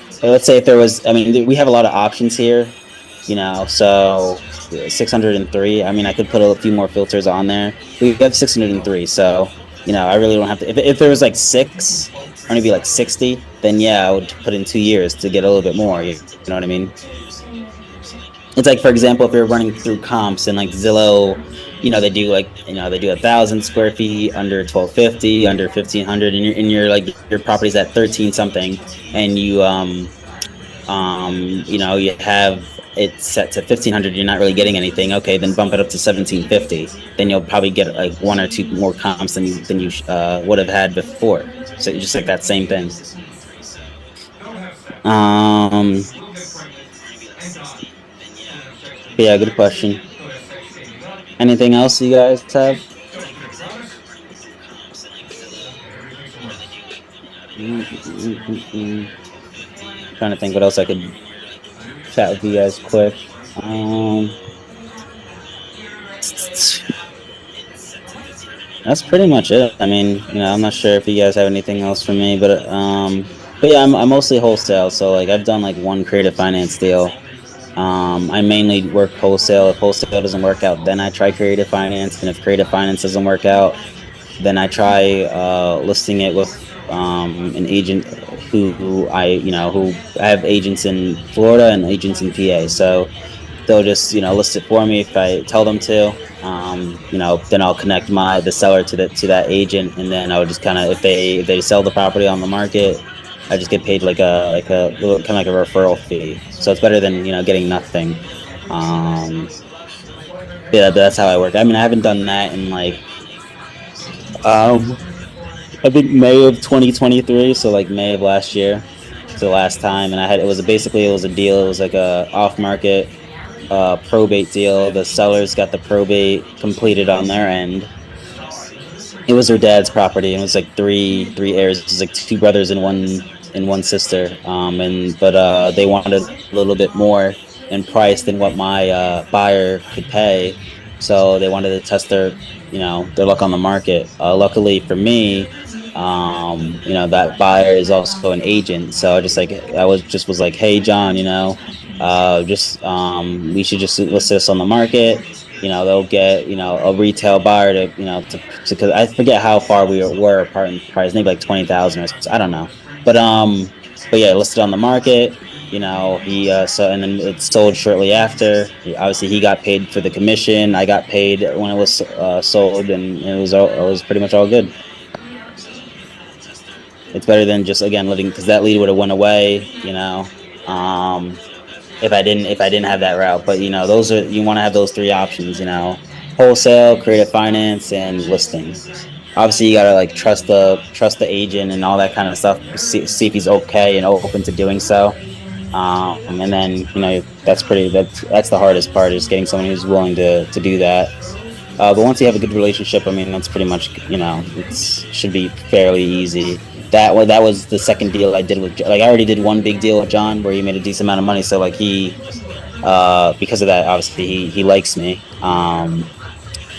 So let's say if there was, I mean, we have a lot of options here, so 603. I mean, I could put a few more filters on there. We have 603, so I really don't have to. If there was like 6, or maybe like 60, then yeah, I would put in 2 years to get a little bit more. You know what I mean? It's like, for example, if you're running through comps and like Zillow, they do 1,000 square feet under 1,250, under 1,500, and your property's at 13 something, and you have it set to 1,500, you're not really getting anything. Okay, then bump it up to 1,750. Then you'll probably get like 1 or 2 more comps than you would have had before. So just like that same thing. Yeah, good question. Anything else you guys have? Trying to think what else I could chat with you guys quick. That's pretty much it. I mean, I'm not sure if you guys have anything else for me, but yeah, I'm mostly wholesale. So like I've done like 1 creative finance deal. I mainly work wholesale. If wholesale doesn't work out, then I try creative finance, and if creative finance doesn't work out, then I try listing it with an agent who I have agents in Florida and agents in PA. So they'll just list it for me if I tell them to. Then I'll connect the seller to that agent, and then I'll just kind of, if they sell the property on the market, I just get paid like a little kind of like a referral fee. So it's better than getting nothing. Yeah, that's how I work. I mean, I haven't done that in like I think May of 2023, so like May of last year, was the last time, and it was a deal. It was like a off-market probate deal. The sellers got the probate completed on their end. It was their dad's property, and it was like three heirs. It was like 2 brothers and one sister. But they wanted a little bit more in price than what my buyer could pay, so they wanted to test their luck on the market. Luckily for me, that buyer is also an agent, so I was like, hey John, we should just list this on the market. They'll get a retail buyer to because I forget how far we were apart in price, maybe like 20,000 or something. I don't know, but yeah, listed on the market. you know, and then it sold shortly after. Obviously, he got paid for the commission. I got paid when it was sold, and it was pretty much all good. It's better than just, again, because that lead would have went away, you know, if I didn't have that route. But, you know, you want to have those three options, you know, wholesale, creative finance, and listing. Obviously, you gotta like trust the agent and all that kind of stuff. See if he's okay and open to doing so. And then, you know, that's the hardest part, is getting someone who's willing to do that. But once you have a good relationship, I mean, that's pretty much, you know, should be fairly easy. That was the second deal I did with, like, I already did one big deal with John where he made a decent amount of money. So like because of that, obviously he likes me.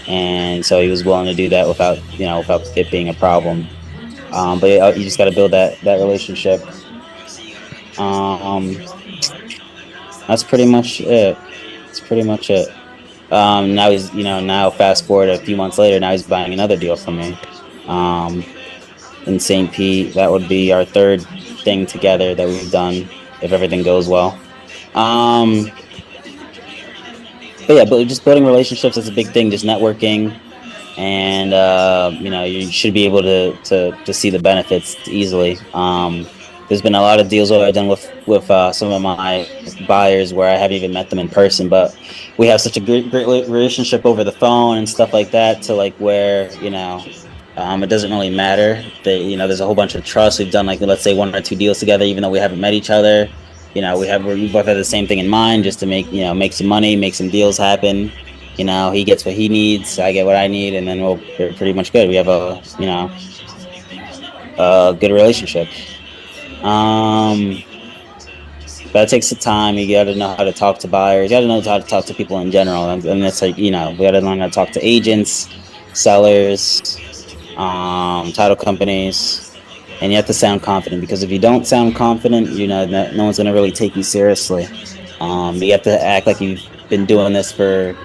And so he was willing to do that without it being a problem. But you just got to build that relationship. That's pretty much it. Now he's, now fast forward a few months later, now he's buying another deal from me. In St. Pete, that would be our third thing together that we've done, if everything goes well. But just building relationships is a big thing, just networking. And, you should be able to see the benefits easily. There's been a lot of deals that I've done with some of my buyers where I haven't even met them in person, but we have such a great relationship over the phone and stuff like that, to like where, it doesn't really matter that, there's a whole bunch of trust. We've done, like, let's say 1 or 2 deals together, even though we haven't met each other. We both have the same thing in mind, just to make some money, make some deals happen. He gets what he needs, I get what I need, and then we're pretty much good. We have a good relationship. But it takes the time. You got to know how to talk to buyers. You got to know how to talk to people in general, and it's like, we got to learn how to talk to agents, sellers, title companies, and you have to sound confident, because if you don't sound confident, no one's gonna really take you seriously. You have to act like you've been doing this for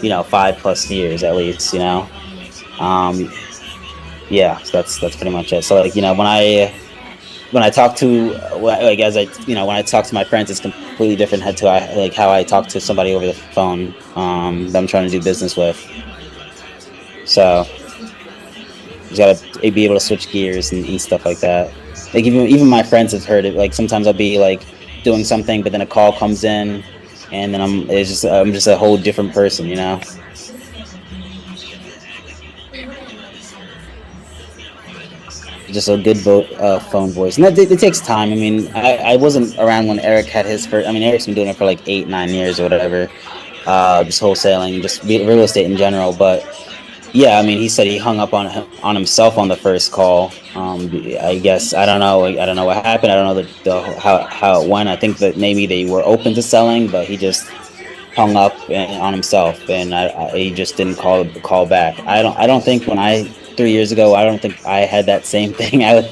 5+ years at least. So that's pretty much it. So, like, when I talk to, like, when I talk to my friends, it's completely different to like how I talk to somebody over the phone that I'm trying to do business with. So you gotta be able to switch gears and stuff like that. Like, even my friends have heard it. Like, sometimes I'll be like doing something, but then a call comes in, and then I'm just a whole different person, Just a good phone voice, and it takes time. I mean, I wasn't around when Eric had his first. I mean, Eric's been doing it for like 8-9 years or whatever, just wholesaling, just real estate in general. But yeah, I mean, he said he hung up on himself on the first call. I guess I don't know what happened. I don't know how it went. I think that maybe they were open to selling, but he just hung up on himself, and he just didn't call back. I don't think 3 years ago, I don't think I had that same thing. I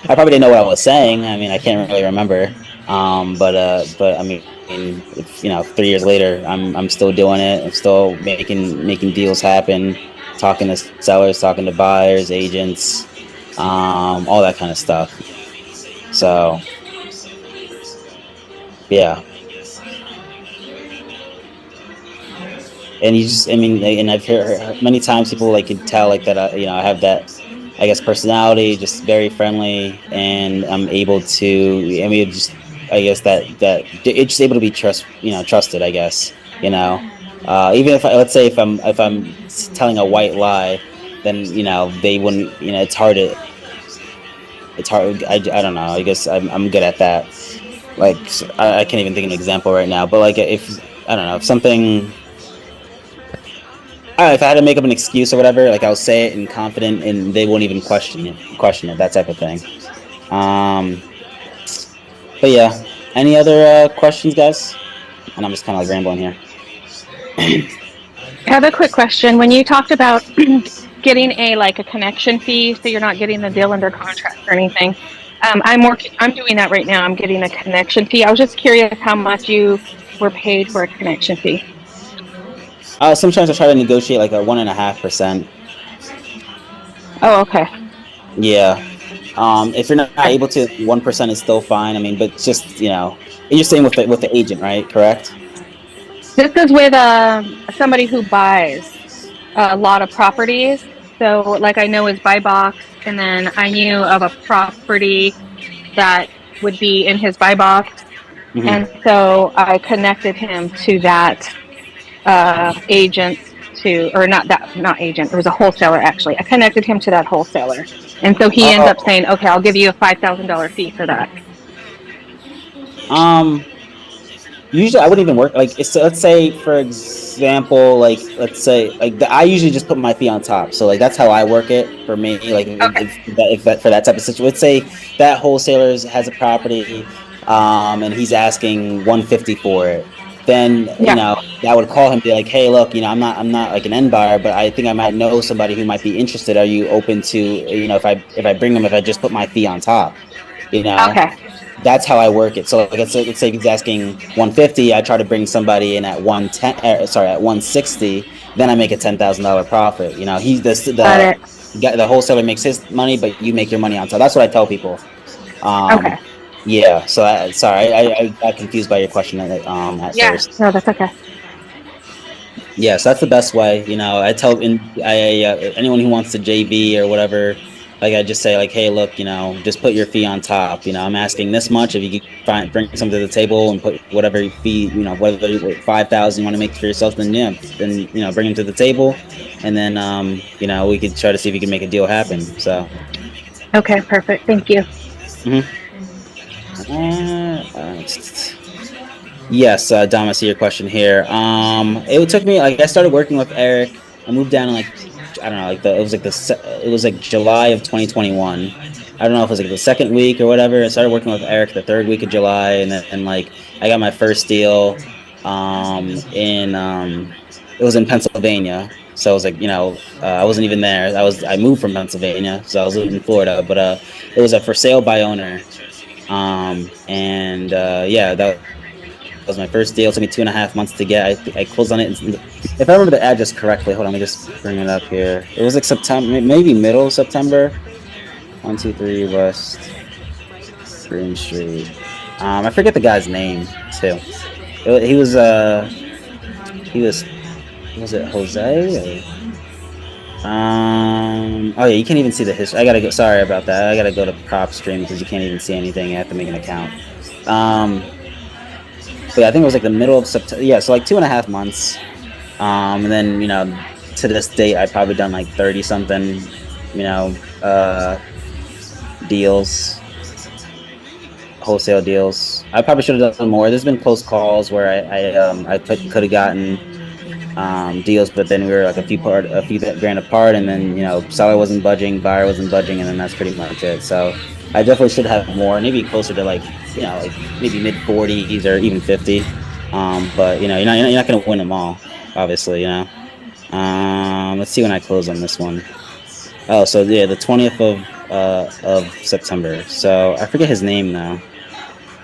probably didn't know what I was saying. I mean, I can't really remember. But I mean, 3 years later, I'm still doing it. I'm still making deals happen, talking to sellers, talking to buyers, agents, all that kind of stuff. So, yeah. And and I've heard many times people can tell that I have that, I guess, personality, just very friendly, and I'm able to. I guess that it's just able to be trusted. I guess even if let's say if I'm telling a white lie, then they wouldn't. It's hard. I don't know. I guess I'm good at that. Like, I can't even think of an example right now. But like, if I don't know, if something. If I had to make up an excuse or whatever, like, I'll say it in confident, and they won't even question it, that type of thing. But yeah, any other questions, guys? And I'm just kind of like rambling here. I have a quick question. When you talked about getting a connection fee, so you're not getting the deal under contract or anything, I'm doing that right now. I'm getting a connection fee. I was just curious how much you were paid for a connection fee. Sometimes I try to negotiate like a 1.5%. Oh, okay. Yeah. If you're not able to, 1% is still fine. I mean, but just You're saying with the agent, right? Correct. This is with somebody who buys a lot of properties. So, like, I know his buy box, and then I knew of a property that would be in his buy box, Mhm. and so I connected him to that agent or not agent. It was a wholesaler actually. I connected him to that wholesaler, and so he ends up saying, "Okay, I'll give you a $5,000 fee for that." Usually I wouldn't even work like it's, let's say for example, like let's say like I usually just put my fee on top. So like that's how I work it for me. Like if that for that type of situation, let's say that wholesaler has a property, and he's asking 150 for it. Then you know I would call him and be like, hey, look, you know, I'm not like an end buyer, but I think I might know somebody who might be interested. Are you open to, you know, if I bring them, if I just put my fee on top, you know? Okay. That's how I work it. So like let's say he's asking 150, I try to bring somebody in at 110. At 160. Then I make a $10,000 profit. You know, the wholesaler makes his money, but you make your money on top. That's what I tell people. Okay. Yeah. So I got confused by your question at first. No, that's okay. Yeah. So that's the best way. You know, I tell anyone who wants to JV or whatever. Like I just say, like, hey, look, you know, just put your fee on top. You know, I'm asking this much. If you could bring something to the table and put whatever fee, you know, whether $5,000 you want to make for yourself, then you know, bring them to the table, and then you know, we could try to see if we can make a deal happen. So. Okay, perfect. Thank you. Yes, Dom, I see your question here. It took me, like, I started working with Eric. I moved down in like, I don't know, like it was like July of 2021. I don't know if it was like the second week or whatever. I started working with Eric the third week of July, and like I got my first deal it was in Pennsylvania. So I was like, you know, I wasn't even there. I moved from Pennsylvania, so I was living in Florida, but it was a for sale by owner. Yeah, that was my first deal. It took me 2.5 months to get. I closed on it. If I remember the address correctly, hold on, let me just bring it up here. It was like September, maybe middle of September. 123 West Green Street. I forget the guy's name too. Was it Jose? Or, oh yeah, you can't even see the history. I gotta go. Sorry about that. I gotta go to prop stream because you can't even see anything. You have to make an account. But yeah, I think it was like the middle of September. Yeah, so like 2.5 months. And then, you know, to this date, I've probably done like 30 something, you know, deals, wholesale deals. I probably should have done more. There's been close calls where I could have gotten deals, but then we were like a few grand apart, and then, you know, seller wasn't budging, buyer wasn't budging, and then that's pretty much it. So I definitely should have more, maybe closer to like, you know, like maybe mid 40s or even 50. But you know, you're not gonna win them all, obviously, you know. Let's see when I close on this one. Oh, so yeah, the 20th of September. So I forget his name now.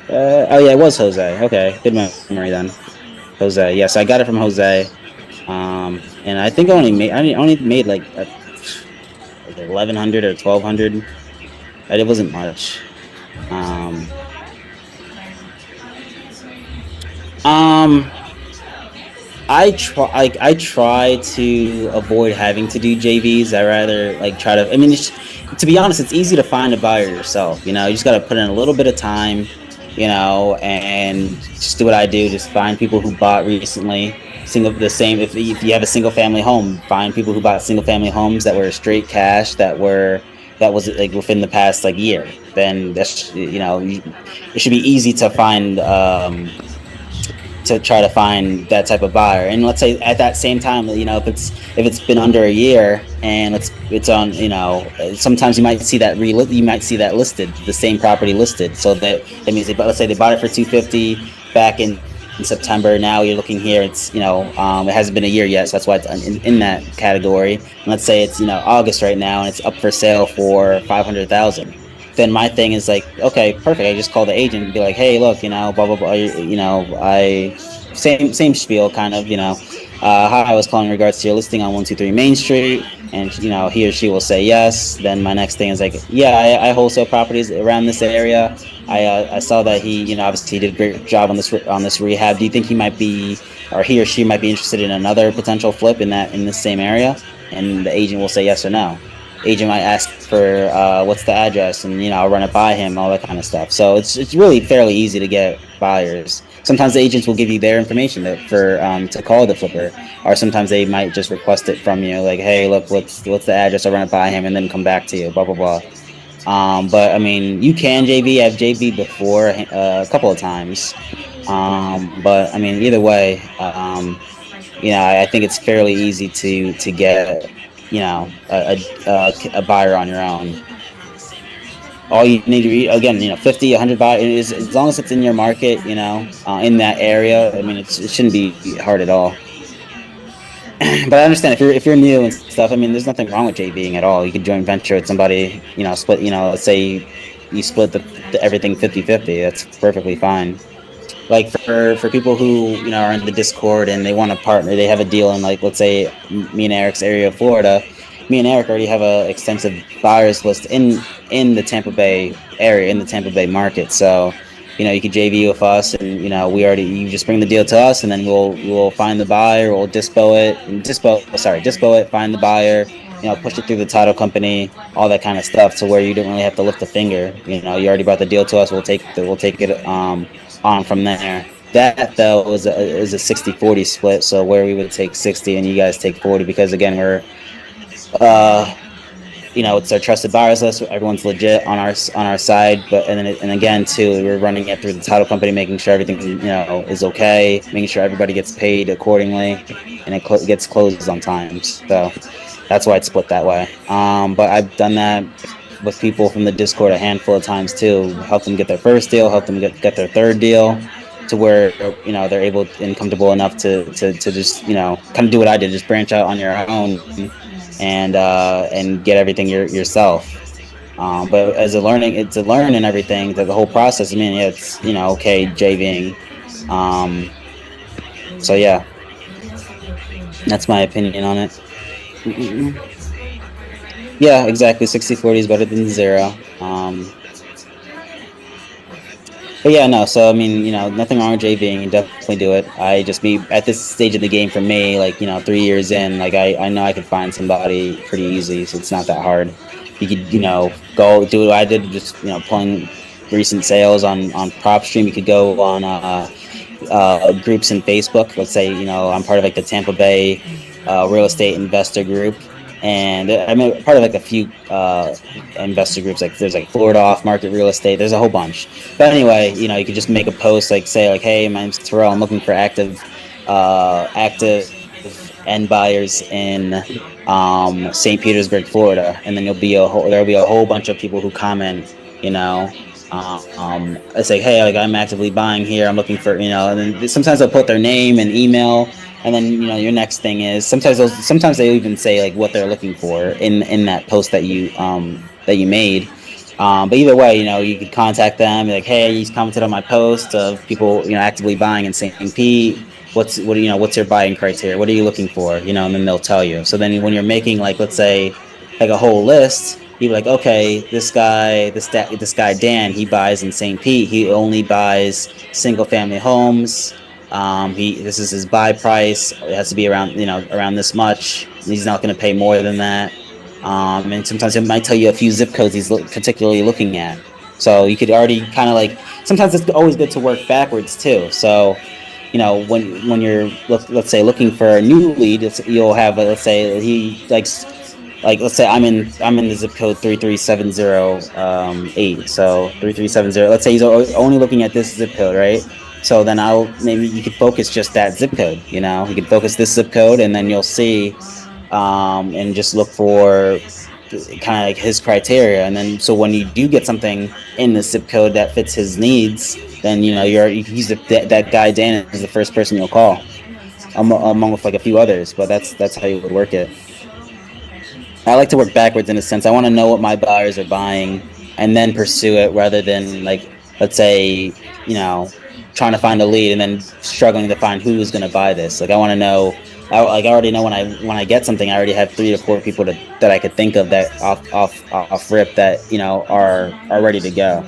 Oh yeah, it was Jose. Okay, good memory then. Jose. Yes, I got it from Jose. And I think I only made like 1,100 or 1,200. It wasn't much. I try to avoid having to do JVs. I rather like try to. I mean, to be honest, it's easy to find a buyer yourself. You know, you just got to put in a little bit of time. You know, and just do what I do. Just find people who bought recently. If you have a single family home, find people who bought single family homes that were straight cash, that was like within the past like year. Then that's, you know, it should be easy to find to try to find that type of buyer. And let's say at that same time, you know, if it's been under a year and it's on, you know, sometimes you might see that listed, the same property listed. So that means let's say they bought it for $250 back in September. Now you're looking here, it's, you know, it hasn't been a year yet, so that's why it's in that category. And let's say it's, you know, August right now and it's up for sale for $500,000. Then my thing is like, okay, perfect. I just call the agent and be like, hey, look, you know, blah blah blah. You know, same spiel kind of. You know, Hi, I was calling in regards to your listing on 123 Main Street, and he or she will say yes. Then my next thing is like, yeah, I wholesale properties around this area. I saw that he obviously did a great job on this rehab. Do you think he might be, or he or she might be interested in another potential flip in the same area? And the agent will say yes or no. Agent might ask for what's the address, and I'll run it by him, all that kind of stuff. So it's really fairly easy to get buyers. Sometimes the agents will give you their information to call the flipper, or sometimes they might just request it from you, like, hey, look, what's the address? I'll run it by him and then come back to you, blah blah blah. But I mean, you can JV. I've JV before a couple of times. But I mean, either way, I think it's fairly easy to get a buyer on your own. All you need to read, again, 50, 100 buyers, as long as it's in your market, in that area. I mean, it shouldn't be hard at all. But I understand if you're new and stuff. I mean, there's nothing wrong with JVing at all. You could joint venture with somebody, split. Let's say you split the everything 50-50. That's perfectly fine. Like for people who are in the Discord and they want to partner, they have a deal in, like, let's say me and Eric's area of Florida. Me and Eric already have a extensive buyers list in the Tampa Bay area, in the Tampa Bay market. So, you could JV with us, and you just bring the deal to us, and then we'll find the buyer, we'll dispo it, find the buyer, push it through the title company, all that kind of stuff, to where you don't really have to lift a finger. You already brought the deal to us. We'll take it on from there. That though is a 60-40 split. So where we would take 60 and you guys take 40, because again we're it's our trusted buyers list. Everyone's legit on our side, and again too, we're running it through the title company, making sure everything is okay, making sure everybody gets paid accordingly, and it gets closed on time. So that's why it's split that way. But I've done that with people from the Discord a handful of times too. Help them get their first deal, help them get their third deal, to where they're able and comfortable enough to just kind of do what I did, just branch out on your own and get everything yourself. But it's a learn and everything, the whole process. I mean, it's okay JVing. So yeah, that's my opinion on it. Yeah, exactly. 60-40 is better than 0. But yeah, no. So I mean, nothing wrong with JVing. You definitely do it. I just be at this stage of the game for me, like 3 years in, like I know I could find somebody pretty easy. So it's not that hard. You could go do what I did, just pulling recent sales on PropStream. You could go on groups in Facebook. Let's say I'm part of like the Tampa Bay real estate investor group. And I'm part of like a few investor groups. Like there's like Florida off market real estate. There's a whole bunch. But anyway, you could just make a post, like say like, hey, my name's Terrell. I'm looking for active end buyers in St. Petersburg, Florida. And then there'll be a whole bunch of people who comment. I say, hey, like I'm actively buying here. I'm looking for and then sometimes they'll put their name and email. And then your next thing is sometimes they even say like what they're looking for in that post that you made. But either way, you could contact them, like, hey, he's commented on my post of people actively buying in St. Pete. What's your buying criteria? What are you looking for? And then they'll tell you. So then when you're making, like, let's say like a whole list, you're like, okay, this guy Dan, he buys in St. Pete. He only buys single family homes. This is his buy price. It has to be around this much. He's not going to pay more than that. And sometimes it might tell you a few zip codes he's particularly looking at. So you could already kind of like, sometimes it's always good to work backwards too. So, when you're, let's say, looking for a new lead, you'll have, let's say he likes, like, let's say I'm in the zip code 33708. So 3370, let's say he's only looking at this zip code, right? So then maybe you could focus just that zip code, you could focus this zip code, and then you'll see, and just look for kind of like his criteria. And then, so when you do get something in the zip code that fits his needs, then, that guy, Dan, is the first person you'll call, among with like a few others, but that's how you would work it. I like to work backwards in a sense. I want to know what my buyers are buying and then pursue it, rather than, like, let's say, trying to find a lead and then struggling to find who's going to buy this. Like, I want to know I already know when I get something, I already have 3 to 4 people that I could think of that off rip that are ready to go.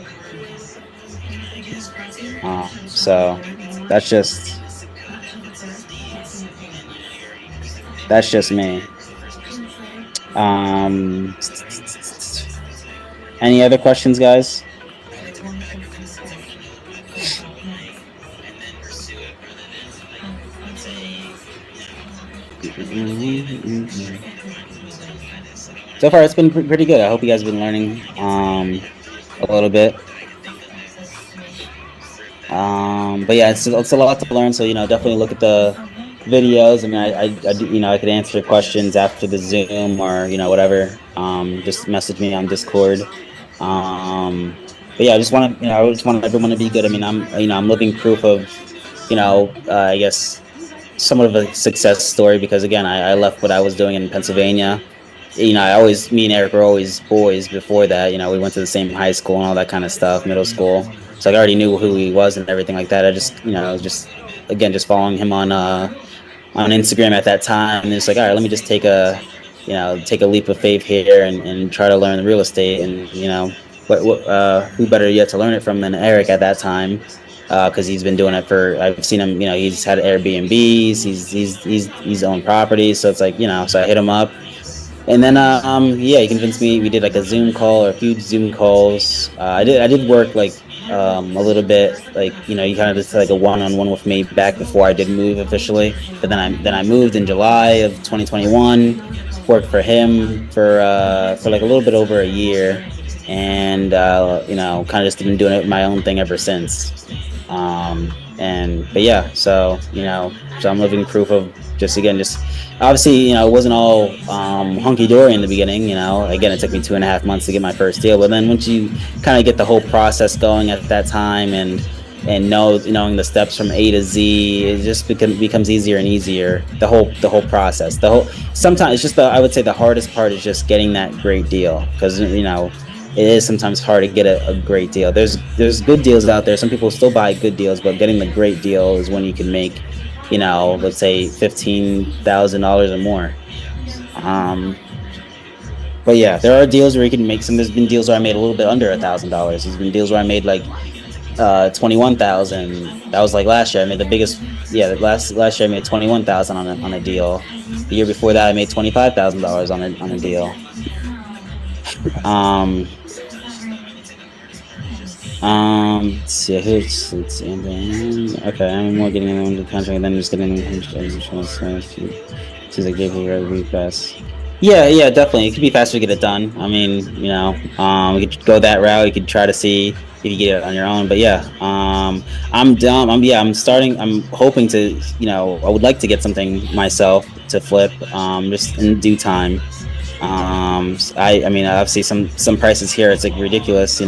So that's just me. Any other questions, guys? So far, it's been pretty good. I hope you guys have been learning a little bit. But yeah, it's a lot to learn. So definitely look at the videos. I mean, I could answer questions after the Zoom or whatever. Just message me on Discord. But yeah, I just want everyone to be good. I mean, I'm living proof of I guess somewhat of a success story, because again, I left what I was doing in Pennsylvania. Me and Eric were always boys before that. We went to the same high school and all that kind of stuff, middle school. So I already knew who he was and everything like that. I just following him on Instagram at that time, and it's like, all right, let me just take a leap of faith here and try to learn the real estate. And who better yet to learn it from than Eric at that time, because he's been doing it I've seen him. He's had Airbnbs, he's owned properties. So it's like, so I hit him up. And then, he convinced me. We did like a Zoom call or a few Zoom calls. I did work like a little bit, like you kind of just like a one-on-one with me back before I did move officially. But then I moved in July of 2021. Worked for him for like a little bit over a year, and kind of just been doing it my own thing ever since. But yeah, so I'm living proof of just obviously, it wasn't all hunky-dory in the beginning. Again, it took me 2.5 months to get my first deal. But then once you kind of get the whole process going at that time and knowing the steps from A to Z, it just becomes easier and easier. The whole process. Sometimes it's just I would say the hardest part is just getting that great deal, because it is sometimes hard to get a great deal. There's good deals out there. Some people still buy good deals, but getting the great deal is when you can make let's say $15,000 or more. But yeah, there are deals where you can make some. There's been deals where I made a little bit under $1,000. There's been deals where I made like 21,000. That was like last year. I made the biggest. Yeah, last year I made 21,000 on a deal. The year before that I made $25,000 on a deal. Let's see. Okay, I'm more getting into the contract than just getting insurance. Seems like they will be fast. Yeah, definitely. It could be faster to get it done. I mean, we could go that route. You could try to see if you get it on your own. But yeah, I'm done. I'm starting. I'm hoping to. I would like to get something myself to flip. Just in due time. I mean, obviously some prices here, it's like ridiculous.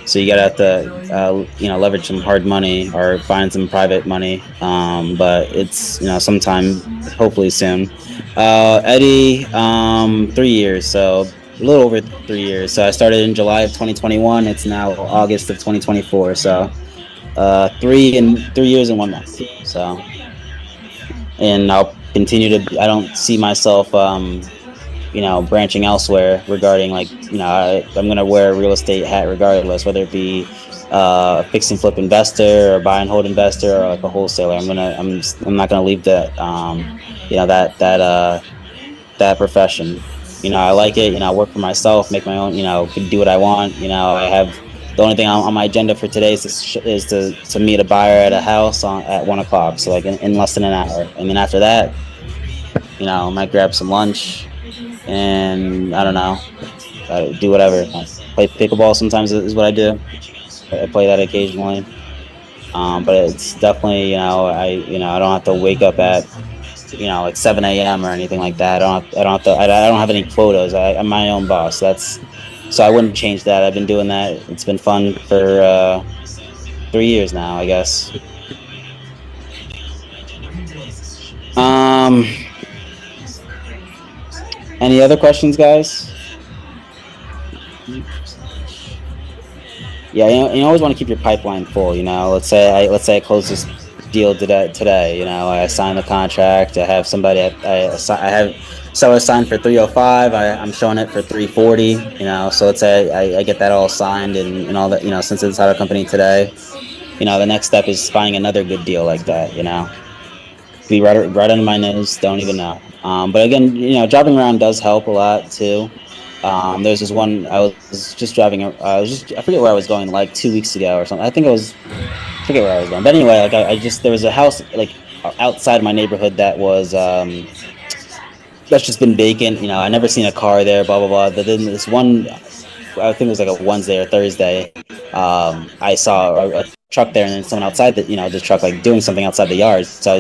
So you gotta have to, leverage some hard money or find some private money. But it's, sometime, hopefully soon. Eddie, 3 years, so a little over 3 years. So I started in July of 2021. It's now August of 2024. So 3 years and 1 month. So, and I'll continue to. I don't see myself. Branching elsewhere regarding I'm gonna wear a real estate hat regardless, whether it be a fix and flip investor or buy and hold investor or like a wholesaler. I'm not gonna leave that that profession. I like it. I work for myself, make my own. Can do what I want. I have the only thing on my agenda for today is to meet a buyer at a house at 1 o'clock. So like in less than an hour, and then after that, I might grab some lunch. And I don't know, I do whatever. I play pickleball sometimes is what I do. I play that occasionally. But it's definitely, I don't have to wake up at, like 7 a.m. or anything like that. I don't have any quotas. I'm my own boss. So I wouldn't change that. I've been doing that. It's been fun for 3 years now, I guess. Any other questions, guys? Yeah, you always want to keep your pipeline full. Let's say I close this deal today. You know, I signed the contract. I have somebody. I have seller signed for 305. I'm showing it for 340. You know, so let's say I get that all signed and all that. You know, since it's title company today. You know, the next step is finding another good deal like that. You know, be right under my nose. Don't even know. But again, you know, driving around does help a lot too. There's this one I was just driving. I forget where I was going like 2 weeks ago or something. I forget where I was going. But anyway, like I just there was a house like outside my neighborhood that was that's just been vacant. You know, I never seen a car there. Blah blah blah. But then this one, I think it was like a Wednesday or Thursday. I saw a truck there, and then someone outside the truck like doing something outside the yard. So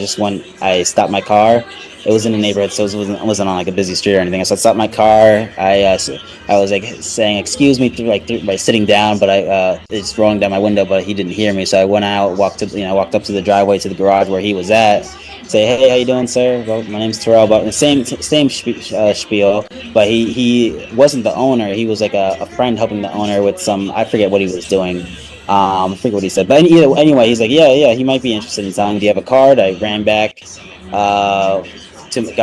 I stopped my car. It was in the neighborhood, so it wasn't on like a busy street or anything. So I stopped my car. I was like saying excuse me by sitting down, but it's rolling down my window, but he didn't hear me. So I went out, walked up to the driveway to the garage where he was at. Say, hey, how you doing, sir? Well, my name's Terrell. But the same spiel. But he wasn't the owner. He was like a friend helping the owner with some. I forget what he was doing. I forget what he said. But anyway, he's like, yeah, he might be interested in selling. Do you have a card? I ran back, got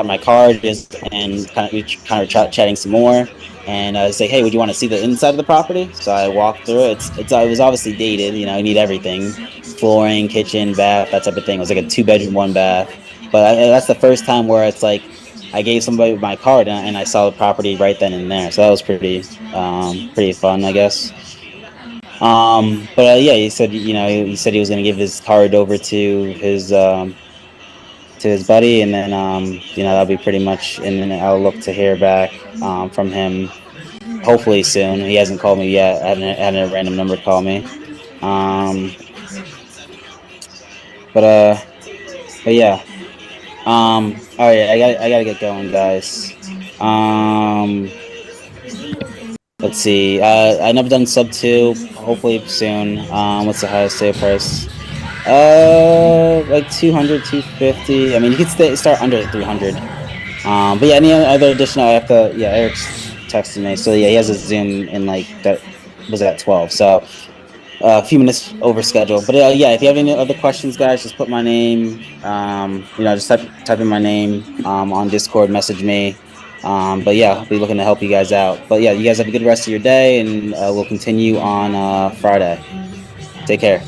my card, and kind of chatting some more. And I was like, hey, would you want to see the inside of the property? So I walked through it. It was obviously dated. You know, you need everything. Flooring, kitchen, bath, that type of thing. It was like a 2-bedroom, 1 bath. But that's the first time where it's like I gave somebody my card and I saw the property right then and there. So that was pretty fun, I guess. But yeah, he said he was going to give his card over to his buddy, and then that'll be pretty much. And then I'll look to hear back from him hopefully soon. He hasn't called me yet. I haven't had a random number call me. But yeah. All right, I gotta get going, guys. Let's see. I never done sub 2. Hopefully soon. What's the highest sale price? Like 200, 250. I mean, you could start under 300. But yeah, any other additional, Eric's texted me. So yeah, he has a Zoom in like that was at 12. So a few minutes over schedule. But yeah, if you have any other questions, guys, just put my name. Just type in my name on Discord. Message me. But yeah, I'll be looking to help you guys out. But yeah, you guys have a good rest of your day, and we'll continue on Friday. Take care.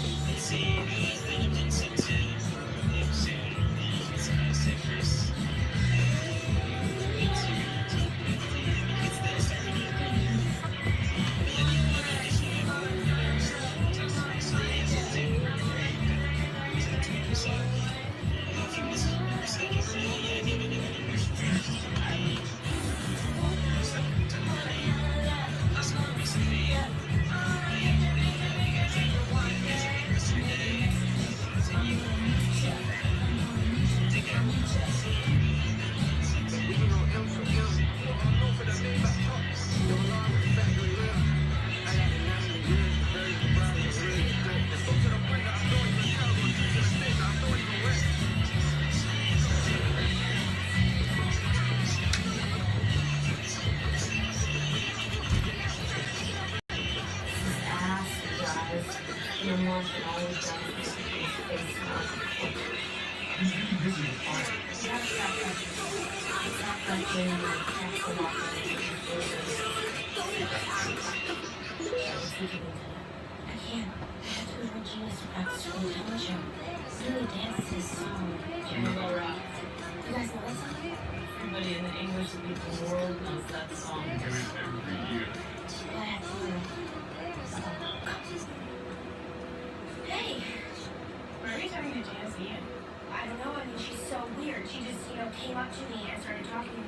Everybody in the English-speaking world knows that song. Hey! Why are you talking to Janice Ian? I don't know. I mean, she's so weird. She just, came up to me and started talking to me.